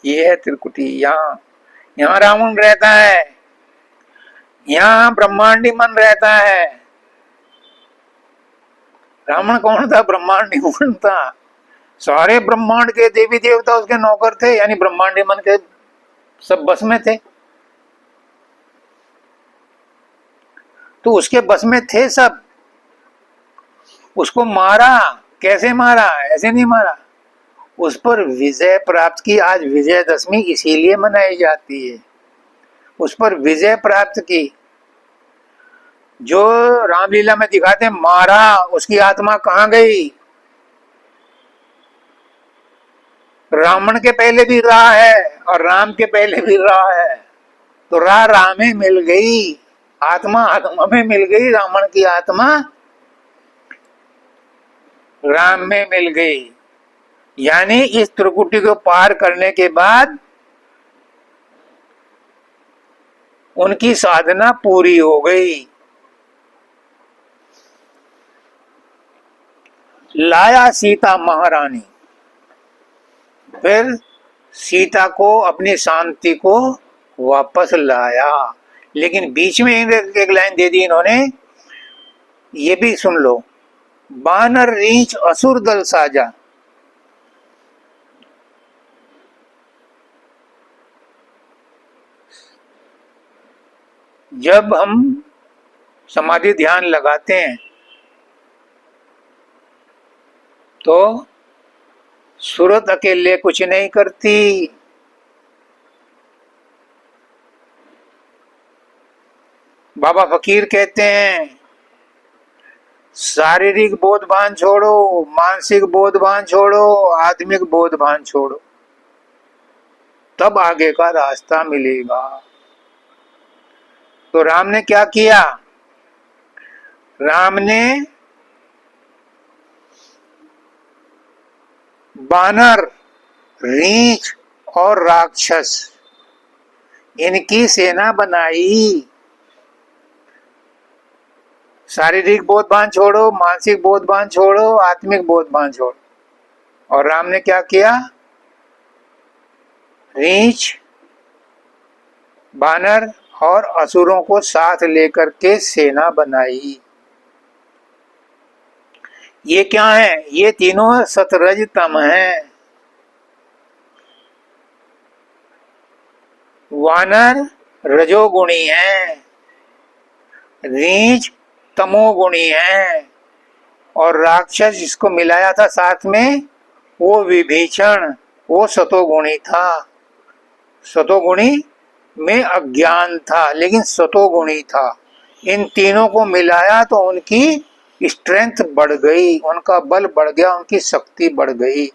ये है त्रिकुटी। यहाँ रावण रहता है, यहाँ ब्रह्मांडी मन रहता है। रावण कौन था? ब्रह्मांडी मन था। सारे ब्रह्मांड के देवी देवता उसके नौकर थे, यानी ब्रह्मांडी मन के सब बस में थे। तो उसके बस में थे सब। उसको मारा, कैसे मारा? ऐसे नहीं मारा, उस पर विजय प्राप्त की। आज विजयदशमी इसीलिए मनाई जाती है, उस पर विजय प्राप्त की। जो रामलीला में दिखाते हैं मारा, उसकी आत्मा कहाँ गई? रावण के पहले भी रहा है और राम के पहले भी रहा है, तो राम में मिल गई, आत्मा आत्मा में मिल गई। रावण की आत्मा राम में मिल गई। यानी इस त्रिकुटी को पार करने के बाद उनकी साधना पूरी हो गई। लाया सीता महारानी। फिर सीता को अपनी शांति को वापस लाया। लेकिन बीच में एक लाइन दे दी इन्होंने, ये भी सुन लो, बानर रीछ असुर दल साजा। जब हम समाधि ध्यान लगाते हैं तो सूरत अकेले कुछ नहीं करती। बाबा फकीर कहते हैं शारीरिक बोध भान छोड़ो, मानसिक बोध भान छोड़ो, आत्मिक बोध भान छोड़ो, तब आगे का रास्ता मिलेगा। तो राम ने क्या किया? राम ने बानर, रीछ और राक्षस इनकी सेना बनाई। शारीरिक बोध भान छोड़ो, मानसिक बोध भान छोड़ो, आत्मिक बोध भान छोड़ो। और राम ने क्या किया? रीछ, बानर और असुरों को साथ लेकर के सेना बनाई। ये क्या है? ये तीनों सतरज तम है। वानर रजोगुणी है, रीछ तमोगुणी है, और राक्षस जिसको मिलाया था साथ में वो विभीषण, वो सतोगुणी था। सतोगुणी में अज्ञान था लेकिन सतोगुणी था। इन तीनों को मिलाया तो उनकी स्ट्रेंथ बढ़ गई, उनका बल बढ़ गया, उनकी शक्ति बढ़ गई।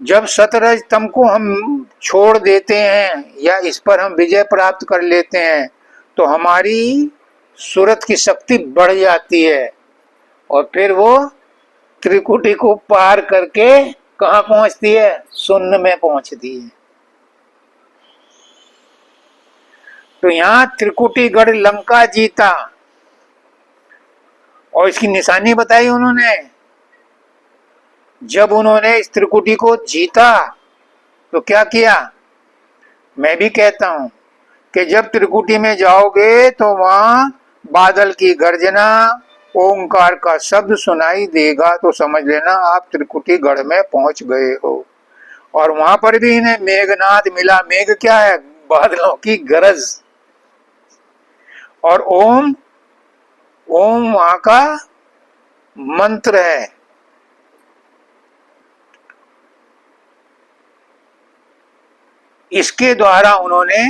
जब सतरज तम को हम छोड़ देते हैं या इस पर हम विजय प्राप्त कर लेते हैं तो हमारी सूरत की शक्ति बढ़ जाती है और फिर वो त्रिकुटी को पार करके कहाँ पहुंचती है? शून्य में पहुंचती है। तो यहाँ त्रिकुटीगढ़ लंका जीता और इसकी निशानी बताई उन्होंने। जब उन्होंने इस त्रिकुटी को जीता तो क्या किया? मैं भी कहता हूं कि जब त्रिकुटी में जाओगे तो वहां बादल की गर्जना, ओंकार का शब्द सुनाई देगा, तो समझ लेना आप त्रिकुटीगढ़ में पहुंच गए हो। और वहां पर भी इन्हें मेघनाद मिला। मेघ क्या है? बादलों की गरज। और ओम, ओम वहां का मंत्र है। इसके द्वारा उन्होंने,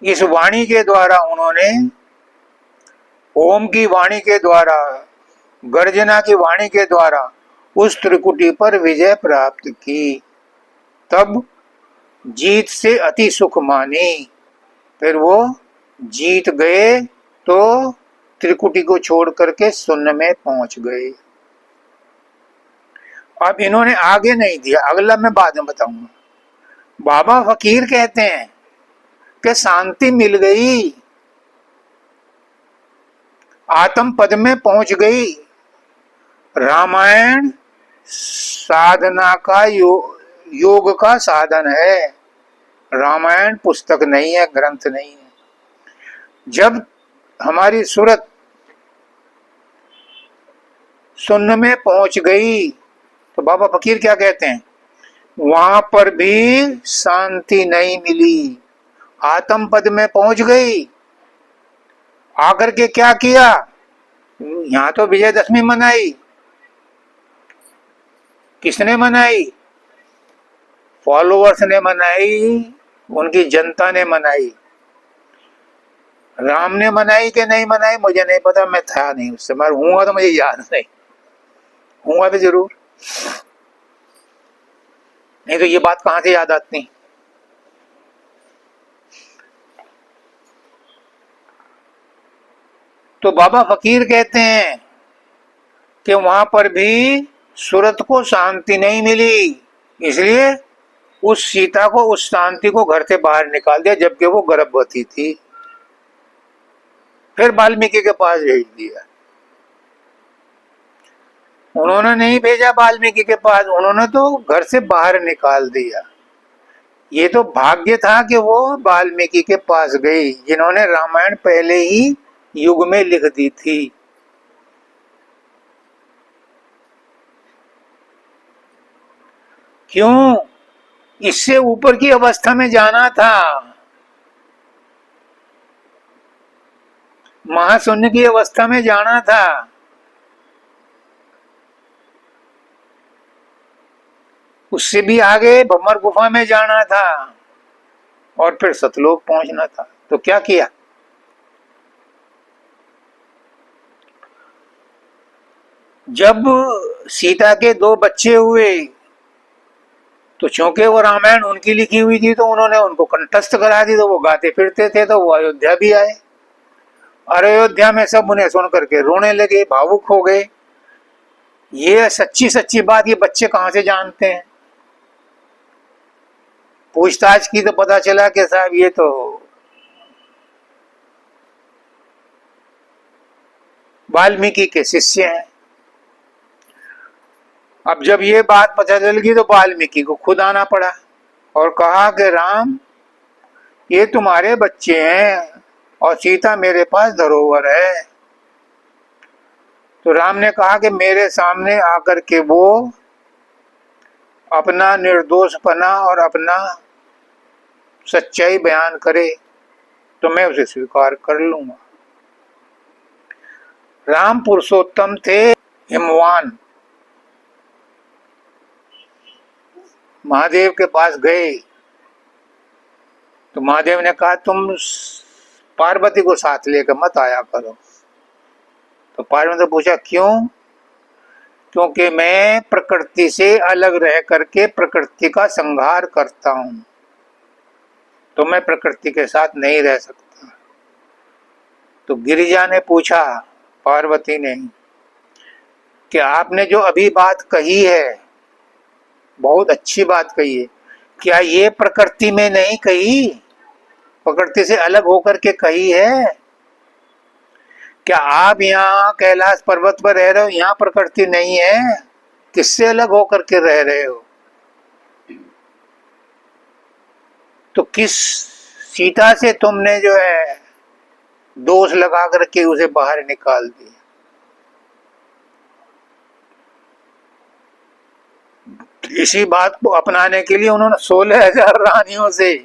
इस वाणी के द्वारा उन्होंने, ओम की वाणी के द्वारा, गर्जना की वाणी के द्वारा उस त्रिकुटी पर विजय प्राप्त की। तब जीत से अति सुख मानी। फिर वो जीत गए तो त्रिकुटी को छोड़ करके शून्य में पहुंच गए। अब इन्होंने आगे नहीं दिया, अगला मैं बाद में बताऊंगा। बाबा फकीर कहते हैं कि शांति मिल गई, आत्म पद में पहुंच गई। रामायण साधना का योग का साधन है। रामायण पुस्तक नहीं है, ग्रंथ नहीं है। जब हमारी सूरत शून्य में पहुंच गई तो बाबा फकीर क्या कहते हैं? वहां पर भी शांति नहीं मिली, आत्म पद में पहुंच गई। आकर के क्या किया? यहां तो विजयदशमी मनाई। किसने मनाई? फॉलोअर्स ने मनाई, उनकी जनता ने मनाई। राम ने मनाई कि नहीं मनाई मुझे नहीं पता, मैं था नहीं उस समय, हूंगा तो मुझे याद नहीं, हूंगा भी जरूर, नहीं तो ये बात कहां से याद आती। तो बाबा फकीर कहते हैं कि वहां पर भी सूरत को शांति नहीं मिली, इसलिए उस सीता को, उस शांति को घर से बाहर निकाल दिया जबकि वो गर्भवती थी। फिर वाल्मीकि के पास भेज दिया। उन्होंने नहीं भेजा वाल्मीकि के पास, उन्होंने तो घर से बाहर निकाल दिया। ये तो भाग्य था कि वो वाल्मीकि के पास गई, जिन्होंने रामायण पहले ही युग में लिख दी थी। क्यों? इससे ऊपर की अवस्था में जाना था, महाशून्य की अवस्था में जाना था। उससे भी आगे भंवर गुफा में जाना था और फिर सतलोक पहुंचना था। तो क्या किया? जब सीता के 2 बच्चे हुए तो चूंकि वो रामायण उनकी लिखी हुई थी तो उन्होंने उनको कंठस्थ करा दी, तो वो गाते फिरते थे, तो वो अयोध्या भी आए। और अयोध्या में सब उन्हें सुन करके रोने लगे, भावुक हो गए। ये सच्ची सच्ची बात ये बच्चे कहां से जानते हैं? पूछताछ की तो पता चला कि साहब ये तो वाल्मीकि के शिष्य हैं। अब जब ये बात पता चल गई तो वाल्मीकि को खुद आना पड़ा और कहा कि राम, ये तुम्हारे बच्चे हैं और सीता मेरे पास धरोहर है। तो राम ने कहा कि मेरे सामने आकर के वो अपना निर्दोषपना और अपना सच्चाई बयान करे तो मैं उसे स्वीकार कर लूंगा। राम पुरुषोत्तम थे, हिमवान। महादेव के पास गए तो महादेव ने कहा तुम पार्वती को साथ लेकर मत आया करो। तो पार्वती ने पूछा क्यों? क्योंकि मैं प्रकृति से अलग रह करके प्रकृति का संहार करता हूं, तो मैं प्रकृति के साथ नहीं रह सकता। तो गिरिजा ने पूछा पार्वती ने कि आपने जो अभी बात कही है, बहुत अच्छी बात कही है, क्या ये प्रकृति में नहीं कही, प्रकृति से अलग होकर के कही है? क्या आप यहाँ कैलाश पर्वत पर रह रहे हो, यहाँ प्रकृति नहीं है? किससे अलग होकर के रह रहे हो? तो किस सीता से तुमने जो है दोष लगा करके उसे बाहर निकाल दिया? इसी बात को अपनाने के लिए उन्होंने 16,000 रानियों से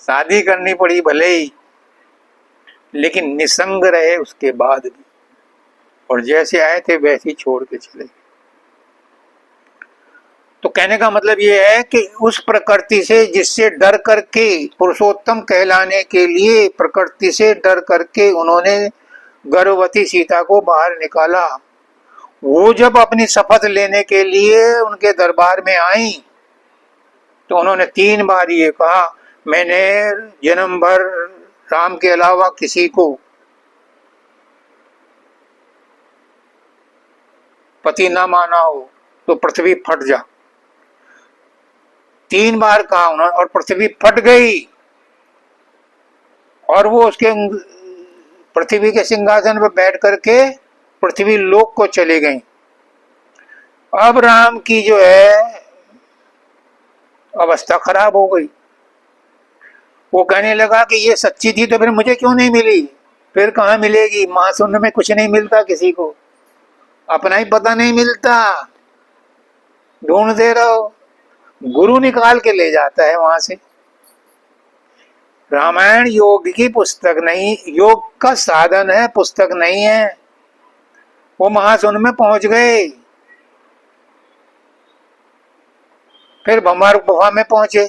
शादी करनी पड़ी भले ही, लेकिन निसंग रहे उसके बाद भी, और जैसे आए थे वैसे ही छोड़ के चले। तो कहने का मतलब ये है कि उस प्रकृति से जिससे डर करके पुरुषोत्तम कहलाने के लिए प्रकृति से डर करके उन्होंने गर्भवती सीता को बाहर निकाला, वो जब अपनी शपथ लेने के लिए उनके दरबार में आई तो उन्होंने 3 बार ये कहा, मैंने जन्म भर राम के अलावा किसी को पति ना माना हो तो पृथ्वी फट जा। 3 बार कहा उन्होंने और पृथ्वी फट गई और वो उसके पृथ्वी के सिंहासन पर बैठ करके पृथ्वी लोक को चले गई। अब राम की जो है अवस्था खराब हो गई। वो कहने लगा कि ये सच्ची थी तो फिर मुझे क्यों नहीं मिली, फिर कहाँ मिलेगी? महाशून्य में कुछ नहीं मिलता किसी को, अपना ही पता नहीं मिलता, ढूंढते रहो, गुरु निकाल के ले जाता है वहां से। रामायण योग की पुस्तक नहीं, योग का साधन है, पुस्तक नहीं है। वो महाशून्य में पहुंच गए, फिर भंवर गुफा में पहुंचे,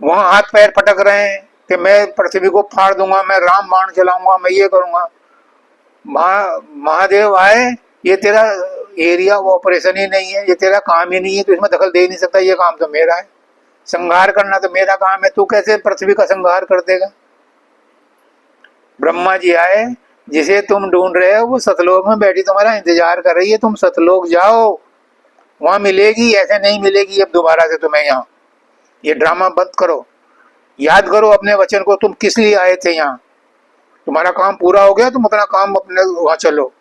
वहां हाथ पैर पटक रहे हैं कि मैं पृथ्वी को फाड़ दूंगा, मैं राम बाण चलाऊंगा, मैं ये करूंगा। महादेव आए, ये तेरा एरिया ऑपरेशन ही नहीं है, ये तेरा काम ही नहीं है, तो इसमें दखल दे ही नहीं सकता, ये काम तो मेरा है, संहार करना तो मेरा काम है, तू कैसे पृथ्वी का संहार कर देगा? ब्रह्मा जी आए, जिसे तुम ढूंढ रहे हो वो सतलोक में बैठी तुम्हारा इंतजार कर रही है, तुम सतलोक जाओ, वहां मिलेगी, ऐसे नहीं मिलेगी अब दोबारा से तुम्हें। यहाँ ये ड्रामा बंद करो, याद करो अपने वचन को, तुम किस लिए आए थे यहाँ, तुम्हारा काम पूरा हो गया, तुम अपना काम अपने वहां चलो।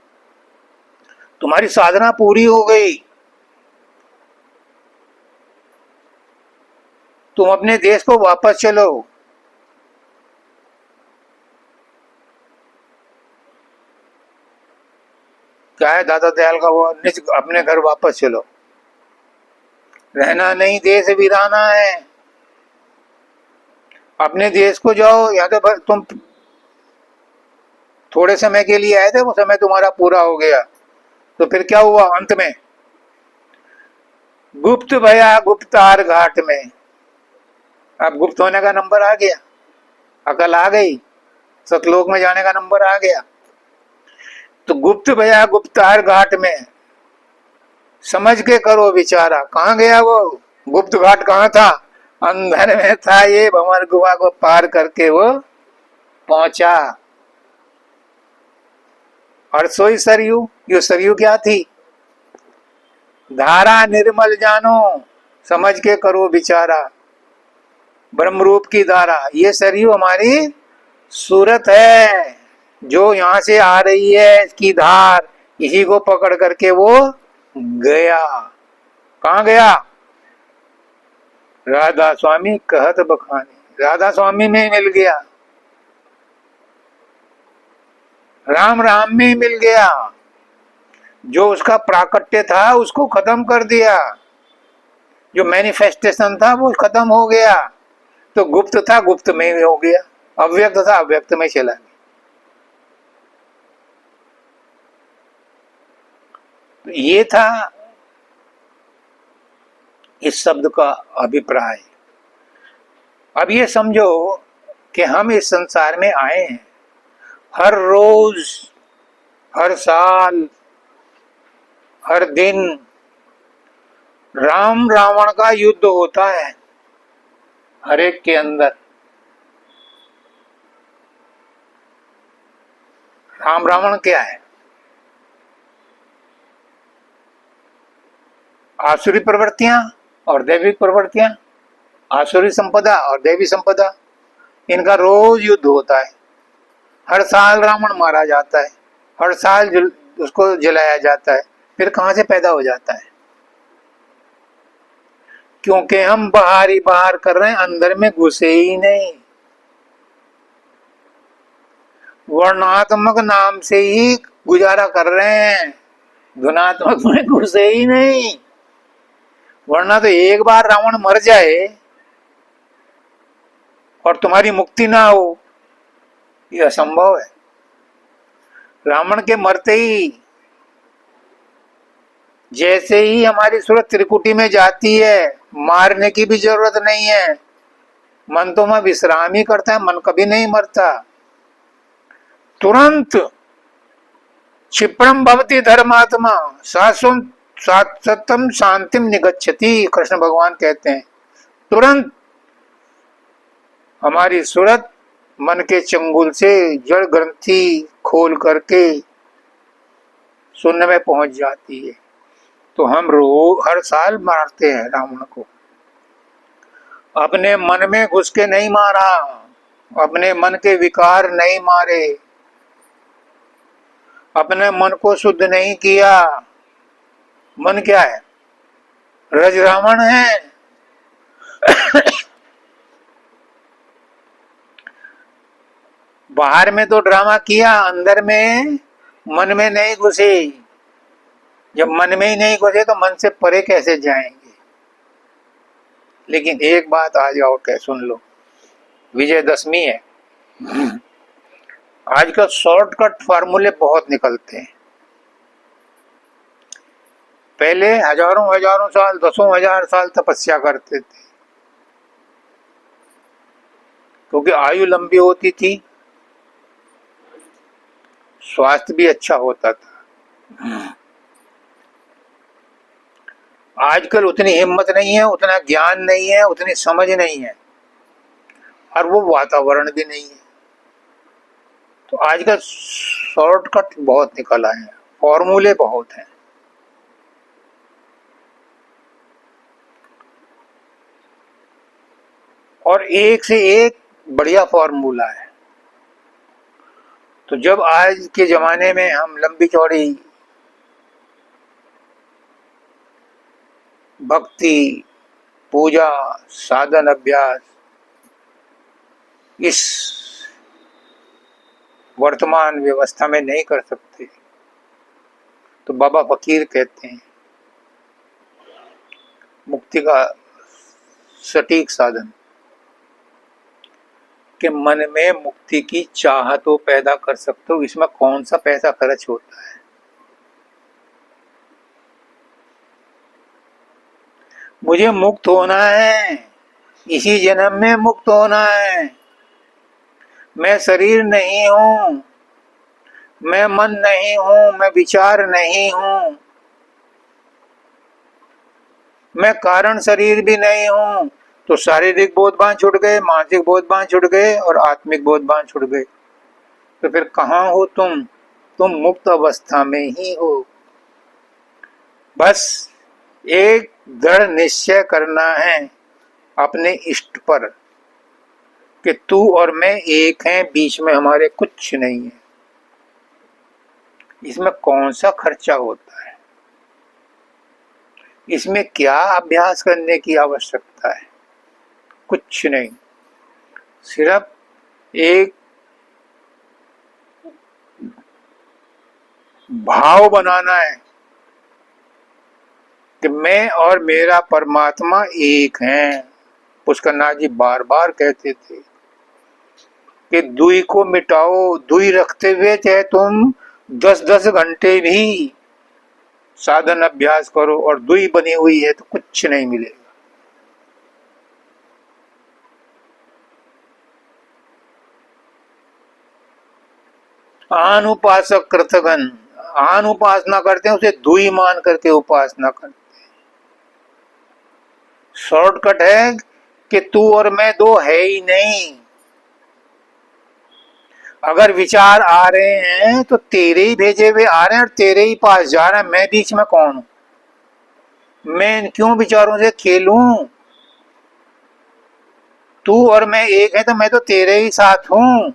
तुम्हारी साधना पूरी हो गई, तुम अपने देश को वापस चलो। क्या है दादा दयाल का वो निज अपने घर वापस चलो, रहना नहीं देश वीराना है। अपने देश को जाओ, या तो तुम थोड़े समय के लिए आए थे, वो समय तुम्हारा पूरा हो गया, तो फिर क्या हुआ अंत में? गुप्त भया गुप्तार घाट में। अब गुप्त होने का नंबर आ गया, अकल आ गई, सतलोक में जाने का नंबर आ गया। तो गुप्त भया गुप्तार घाट में, समझ के करो विचारा। कहाँ गया वो गुप्त घाट? कहाँ था? अंदर में था। ये भंवर गुफा को पार करके वो पहुंचा। और सोई सरयू, यो सरयू क्या थी? धारा निर्मल जानो, समझ के करो विचारा। ब्रह्मरूप की धारा, ये सरयू हमारी सूरत है, जो यहाँ से आ रही है, इसकी धार, इसी को पकड़ करके वो गया। कहाँ गया? राधा स्वामी कहत बखानी, राधा स्वामी में मिल गया, राम राम में मिल गया। जो उसका प्राकट्य था उसको खत्म कर दिया, जो मैनिफेस्टेशन था वो खत्म हो गया। तो गुप्त था गुप्त में हो गया, अव्यक्त था अव्यक्त में चला गया। तो ये था इस शब्द का अभिप्राय। अब ये समझो कि हम इस संसार में आए हैं, हर रोज, हर साल, हर दिन राम रावण का युद्ध होता है हर एक के अंदर। राम रावण क्या है? आसुरी प्रवृत्तियां और दैविक प्रवृत्तियां, आसुरी संपदा और दैवी संपदा, इनका रोज युद्ध होता है। हर साल रावण मारा जाता है, हर साल उसको जलाया जाता है। फिर कहां से पैदा हो जाता है? क्योंकि हम बाहर ही बाहर कर रहे हैं, अंदर में घुसे ही नहीं। वर्णात्मक नाम से ही गुजारा कर रहे हैं, धुनात्मक में घुसे ही नहीं। वरना तो एक बार रावण मर जाए और तुम्हारी मुक्ति ना हो, यह असंभव है। रावण के मरते ही, जैसे ही हमारी सूरत त्रिकुटी में जाती है, मारने की भी जरूरत नहीं है। मन तो मैं विश्राम ही करता है, मन कभी नहीं मरता। तुरंत क्षिप्रम भवति धर्मात्मा शाश्वतम शांतिम निगच्छति, कृष्ण भगवान कहते हैं। तुरंत हमारी सूरत मन के चंगुल से जड़ ग्रंथि खोल करके शून्य में पहुंच जाती है। तो हम हर साल मारते हैं रावण को। अपने मन में घुस के नहीं मारा, अपने मन के विकार नहीं मारे, अपने मन को शुद्ध नहीं किया। मन क्या है? रज रावण है। बाहर में तो ड्रामा किया, अंदर में मन में नहीं घुसे। जब मन में ही नहीं घुसे तो मन से परे कैसे जाएंगे? लेकिन एक बात आज और कह सुन लो, विजयदशमी है। आजकल शॉर्टकट फार्मूले बहुत निकलते हैं। पहले हजारों हजारों साल, दसों हजार साल तपस्या करते थे, क्योंकि आयु लंबी होती थी, स्वास्थ्य भी अच्छा होता था। आजकल उतनी हिम्मत नहीं है, उतना ज्ञान नहीं है, उतनी समझ नहीं है, और वो वातावरण भी नहीं है। तो आजकल शॉर्टकट बहुत निकल आए हैं, फॉर्मूले बहुत हैं। और एक से एक बढ़िया फॉर्मूला है। तो जब आज के जमाने में हम लंबी चौड़ी भक्ति, पूजा, साधन, अभ्यास इस वर्तमान व्यवस्था में नहीं कर सकते, तो बाबा फकीर कहते हैं मुक्ति का सटीक साधन कि मन में मुक्ति की चाह तो पैदा कर सकते हो, इसमें कौन सा पैसा खर्च होता है। मुझे मुक्त होना है, इसी जन्म में मुक्त होना है। मैं शरीर नहीं हूं, मैं मन नहीं हूं, मैं विचार नहीं हूं, मैं कारण शरीर भी नहीं हूं। तो शारीरिक बोधभान छूट गए, मानसिक बोधभान छूट गए और आत्मिक बोधभान छूट गए। तो फिर कहाँ हो तुम मुक्त अवस्था में ही हो। बस एक दृढ़ निश्चय करना है अपने इष्ट पर कि तू और मैं एक हैं, बीच में हमारे कुछ नहीं है। इसमें कौन सा खर्चा होता है, इसमें क्या अभ्यास करने की आवश्यकता है? कुछ नहीं, सिर्फ एक भाव बनाना है कि मैं और मेरा परमात्मा एक हैं। पुष्करनाथ जी बार बार कहते थे कि दुई को मिटाओ, दुई रखते हुए चाहे तुम 10-10 घंटे भी साधन अभ्यास करो और दुई बनी हुई है तो कुछ नहीं मिलेगा। आन उपासक कृतघन, आन उपासना करते हैं, उसे दुई मान करके उपासना करते हैं। शॉर्टकट है कि तू और मैं दो है ही नहीं। अगर विचार आ रहे हैं तो तेरे ही भेजे हुए आ रहे हैं और तेरे ही पास जा रहे हैं, मैं बीच में कौन हूं? मैं क्यों विचारों से खेलूं? तू और मैं एक है तो मैं तो तेरे ही साथ हूं।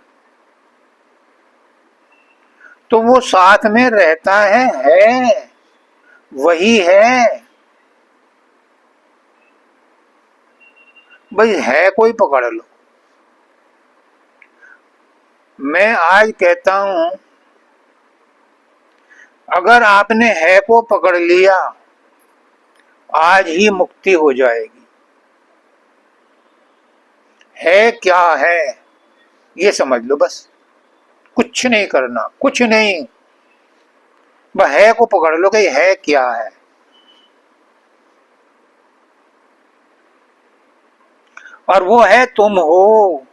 तो वो साथ में रहता है वही है। भाई है कोई पकड़ लो। मैं आज कहता हूं अगर आपने है को पकड़ लिया, आज ही मुक्ति हो जाएगी। है क्या है ये समझ लो, बस कुछ नहीं करना, कुछ नहीं, बस है को पकड़ लो कि है क्या है। और वो है तुम हो।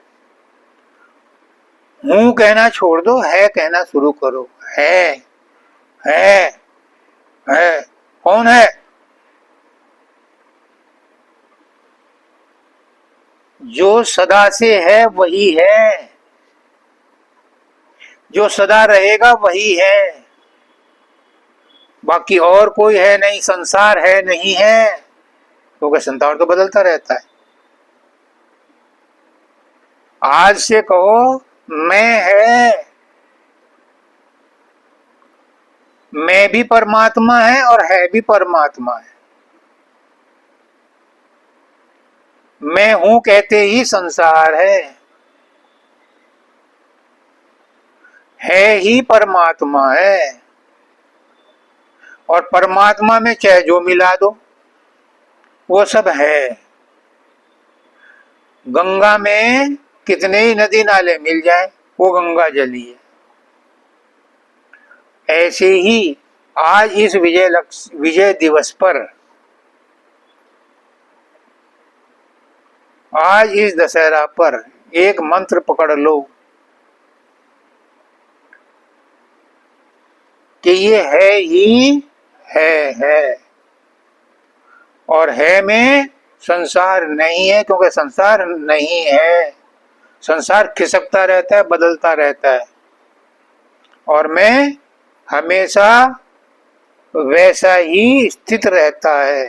हूं कहना छोड़ दो, है कहना शुरू करो। है है है। कौन है? जो सदा से है वही है, जो सदा रहेगा वही है। बाकी और कोई है नहीं, संसार है नहीं है, क्योंकि संसार तो बदलता रहता है। आज से कहो मैं है, मैं भी परमात्मा है और है भी परमात्मा है। मैं हूं कहते ही संसार है ही परमात्मा है। और परमात्मा में चाहे जो मिला दो वो सब है। गंगा में कितने ही नदी नाले मिल जाए वो गंगा जली है। ऐसे ही आज इस विजय दिवस पर, आज इस दशहरा पर एक मंत्र पकड़ लो कि ये है ही है। और है में संसार नहीं है, क्योंकि संसार नहीं है। संसार खिसकता रहता है, बदलता रहता है, और मैं हमेशा वैसा ही स्थित रहता है।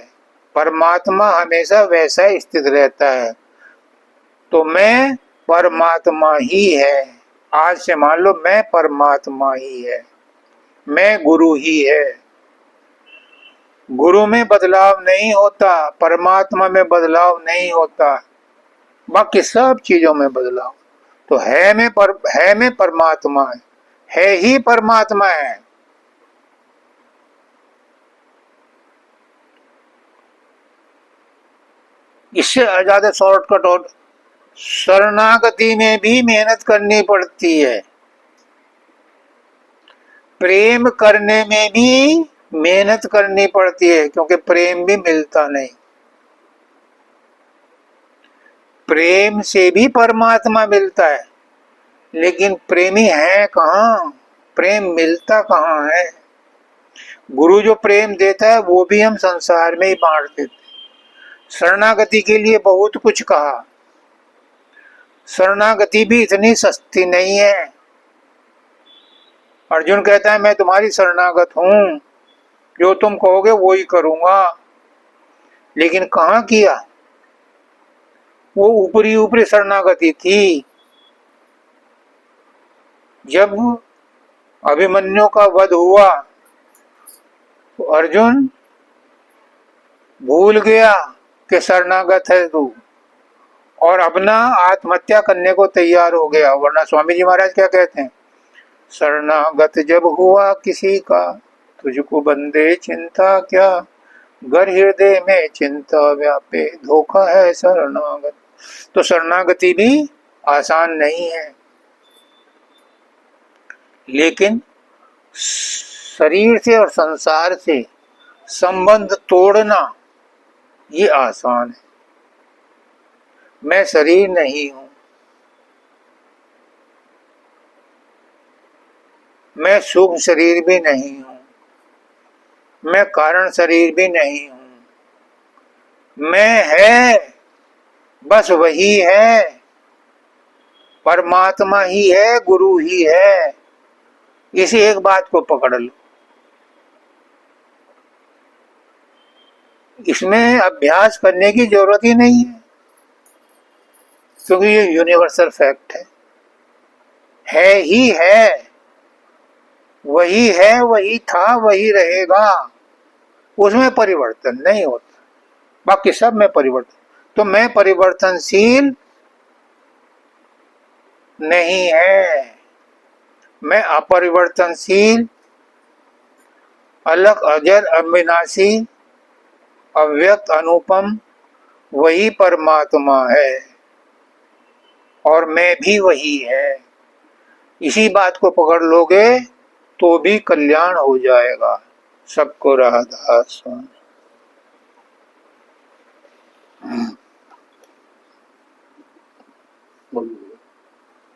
परमात्मा हमेशा वैसा ही स्थित रहता है। तो मैं परमात्मा ही है। आज से मान लो मैं परमात्मा ही है, मैं गुरु ही है। गुरु में बदलाव नहीं होता, परमात्मा में बदलाव नहीं होता, बाकी सब चीजों में बदलाव। तो है में परमात्मा है ही परमात्मा है। इससे ज्यादा शॉर्टकट और शरणागति में भी मेहनत करनी पड़ती है, प्रेम करने में भी मेहनत करनी पड़ती है, क्योंकि प्रेम भी मिलता नहीं। प्रेम से भी परमात्मा मिलता है, लेकिन प्रेमी है कहाँ, प्रेम मिलता कहाँ है। गुरु जो प्रेम देता है वो भी हम संसार में ही बांट देते। शरणागति के लिए बहुत कुछ कहा, शरणागति भी इतनी सस्ती नहीं है। अर्जुन कहता है मैं तुम्हारी शरणागत हूं, जो तुम कहोगे वो ही करूंगा। लेकिन कहाँ किया, वो ऊपरी ऊपरी शरणागति थी। जब अभिमन्यु का वध हुआ तो अर्जुन भूल गया कि शरणागत है तू, और अपना आत्महत्या करने को तैयार हो गया। वरना स्वामी जी महाराज क्या कहते हैं, शरणागत जब हुआ किसी का, तुझको बंदे चिंता क्या, घर हृदय में चिंता व्यापे, धोखा है शरणागत। तो शरणागति भी आसान नहीं है, लेकिन शरीर से और संसार से संबंध तोड़ना ये आसान है। मैं शरीर नहीं हूं, मैं सूक्ष्म शरीर भी नहीं हूं, मैं कारण शरीर भी नहीं हूं। मैं है, बस वही है, परमात्मा ही है, गुरु ही है। इसी एक बात को पकड़ लो, इसमें अभ्यास करने की जरूरत ही नहीं है, क्योंकि ये यूनिवर्सल फैक्ट है ही है, वही था, वही रहेगा, उसमें परिवर्तन नहीं होता, बाकी सब में परिवर्तन। तो मैं परिवर्तनशील नहीं है, मैं अपरिवर्तनशील, अलग अजर अविनाशी अव्यक्त अनुपम वही परमात्मा है, और मैं भी वही है। इसी बात को पकड़ लोगे तो भी कल्याण हो जाएगा। सबको राधा स्वामी।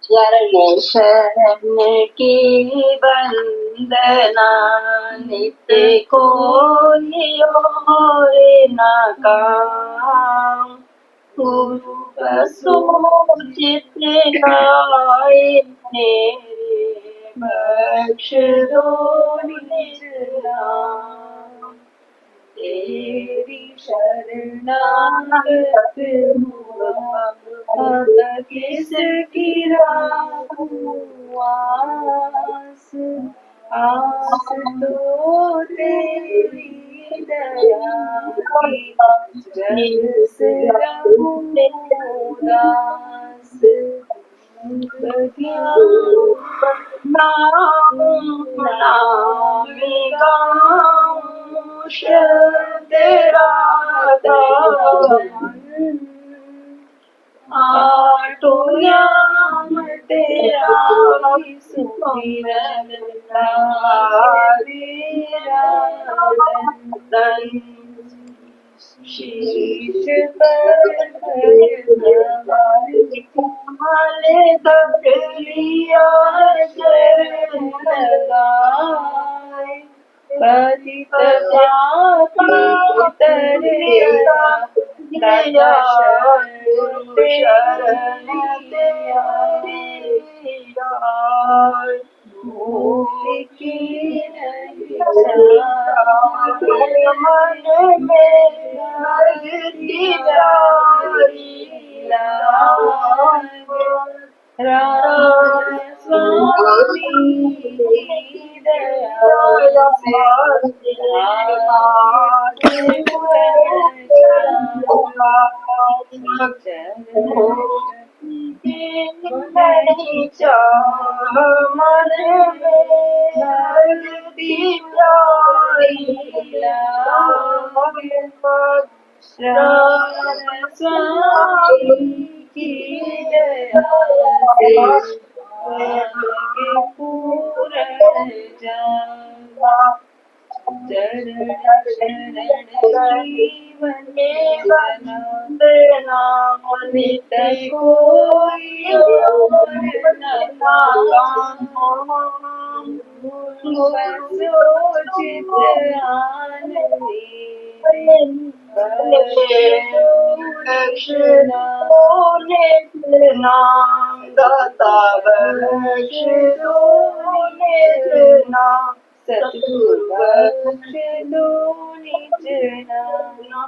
चरण शरण की वंदना, नित्य को लियो रे नाकाम, गुरु बसोचित गाए मेरे, बख्श दो निज नाम। तेरी शरणागत हुआ, अब किसकी राखूं आस, आस तो तेरी दया की, जग से रहूं उदास। नाम गाऊं तेरा दामन, आटो याम तेरा सुमिरन तेरा नंदन। शीश पर माले तक लिया चरण लगाए, पतित पापी तरेगा दया शरण तेरी, भूल की नहीं मन में हरती जारी राम स्वामी दया से नहीं चाह मन में हरदी प्यारी लागे श्रावण स्वामी की दया से के पूरण जावा चरण शरण जीवन देना नित कोई और न सोचित आनंदी दक्षिणा नाम दाता बख्श दो निजना सतगुरु बख्श दो निजना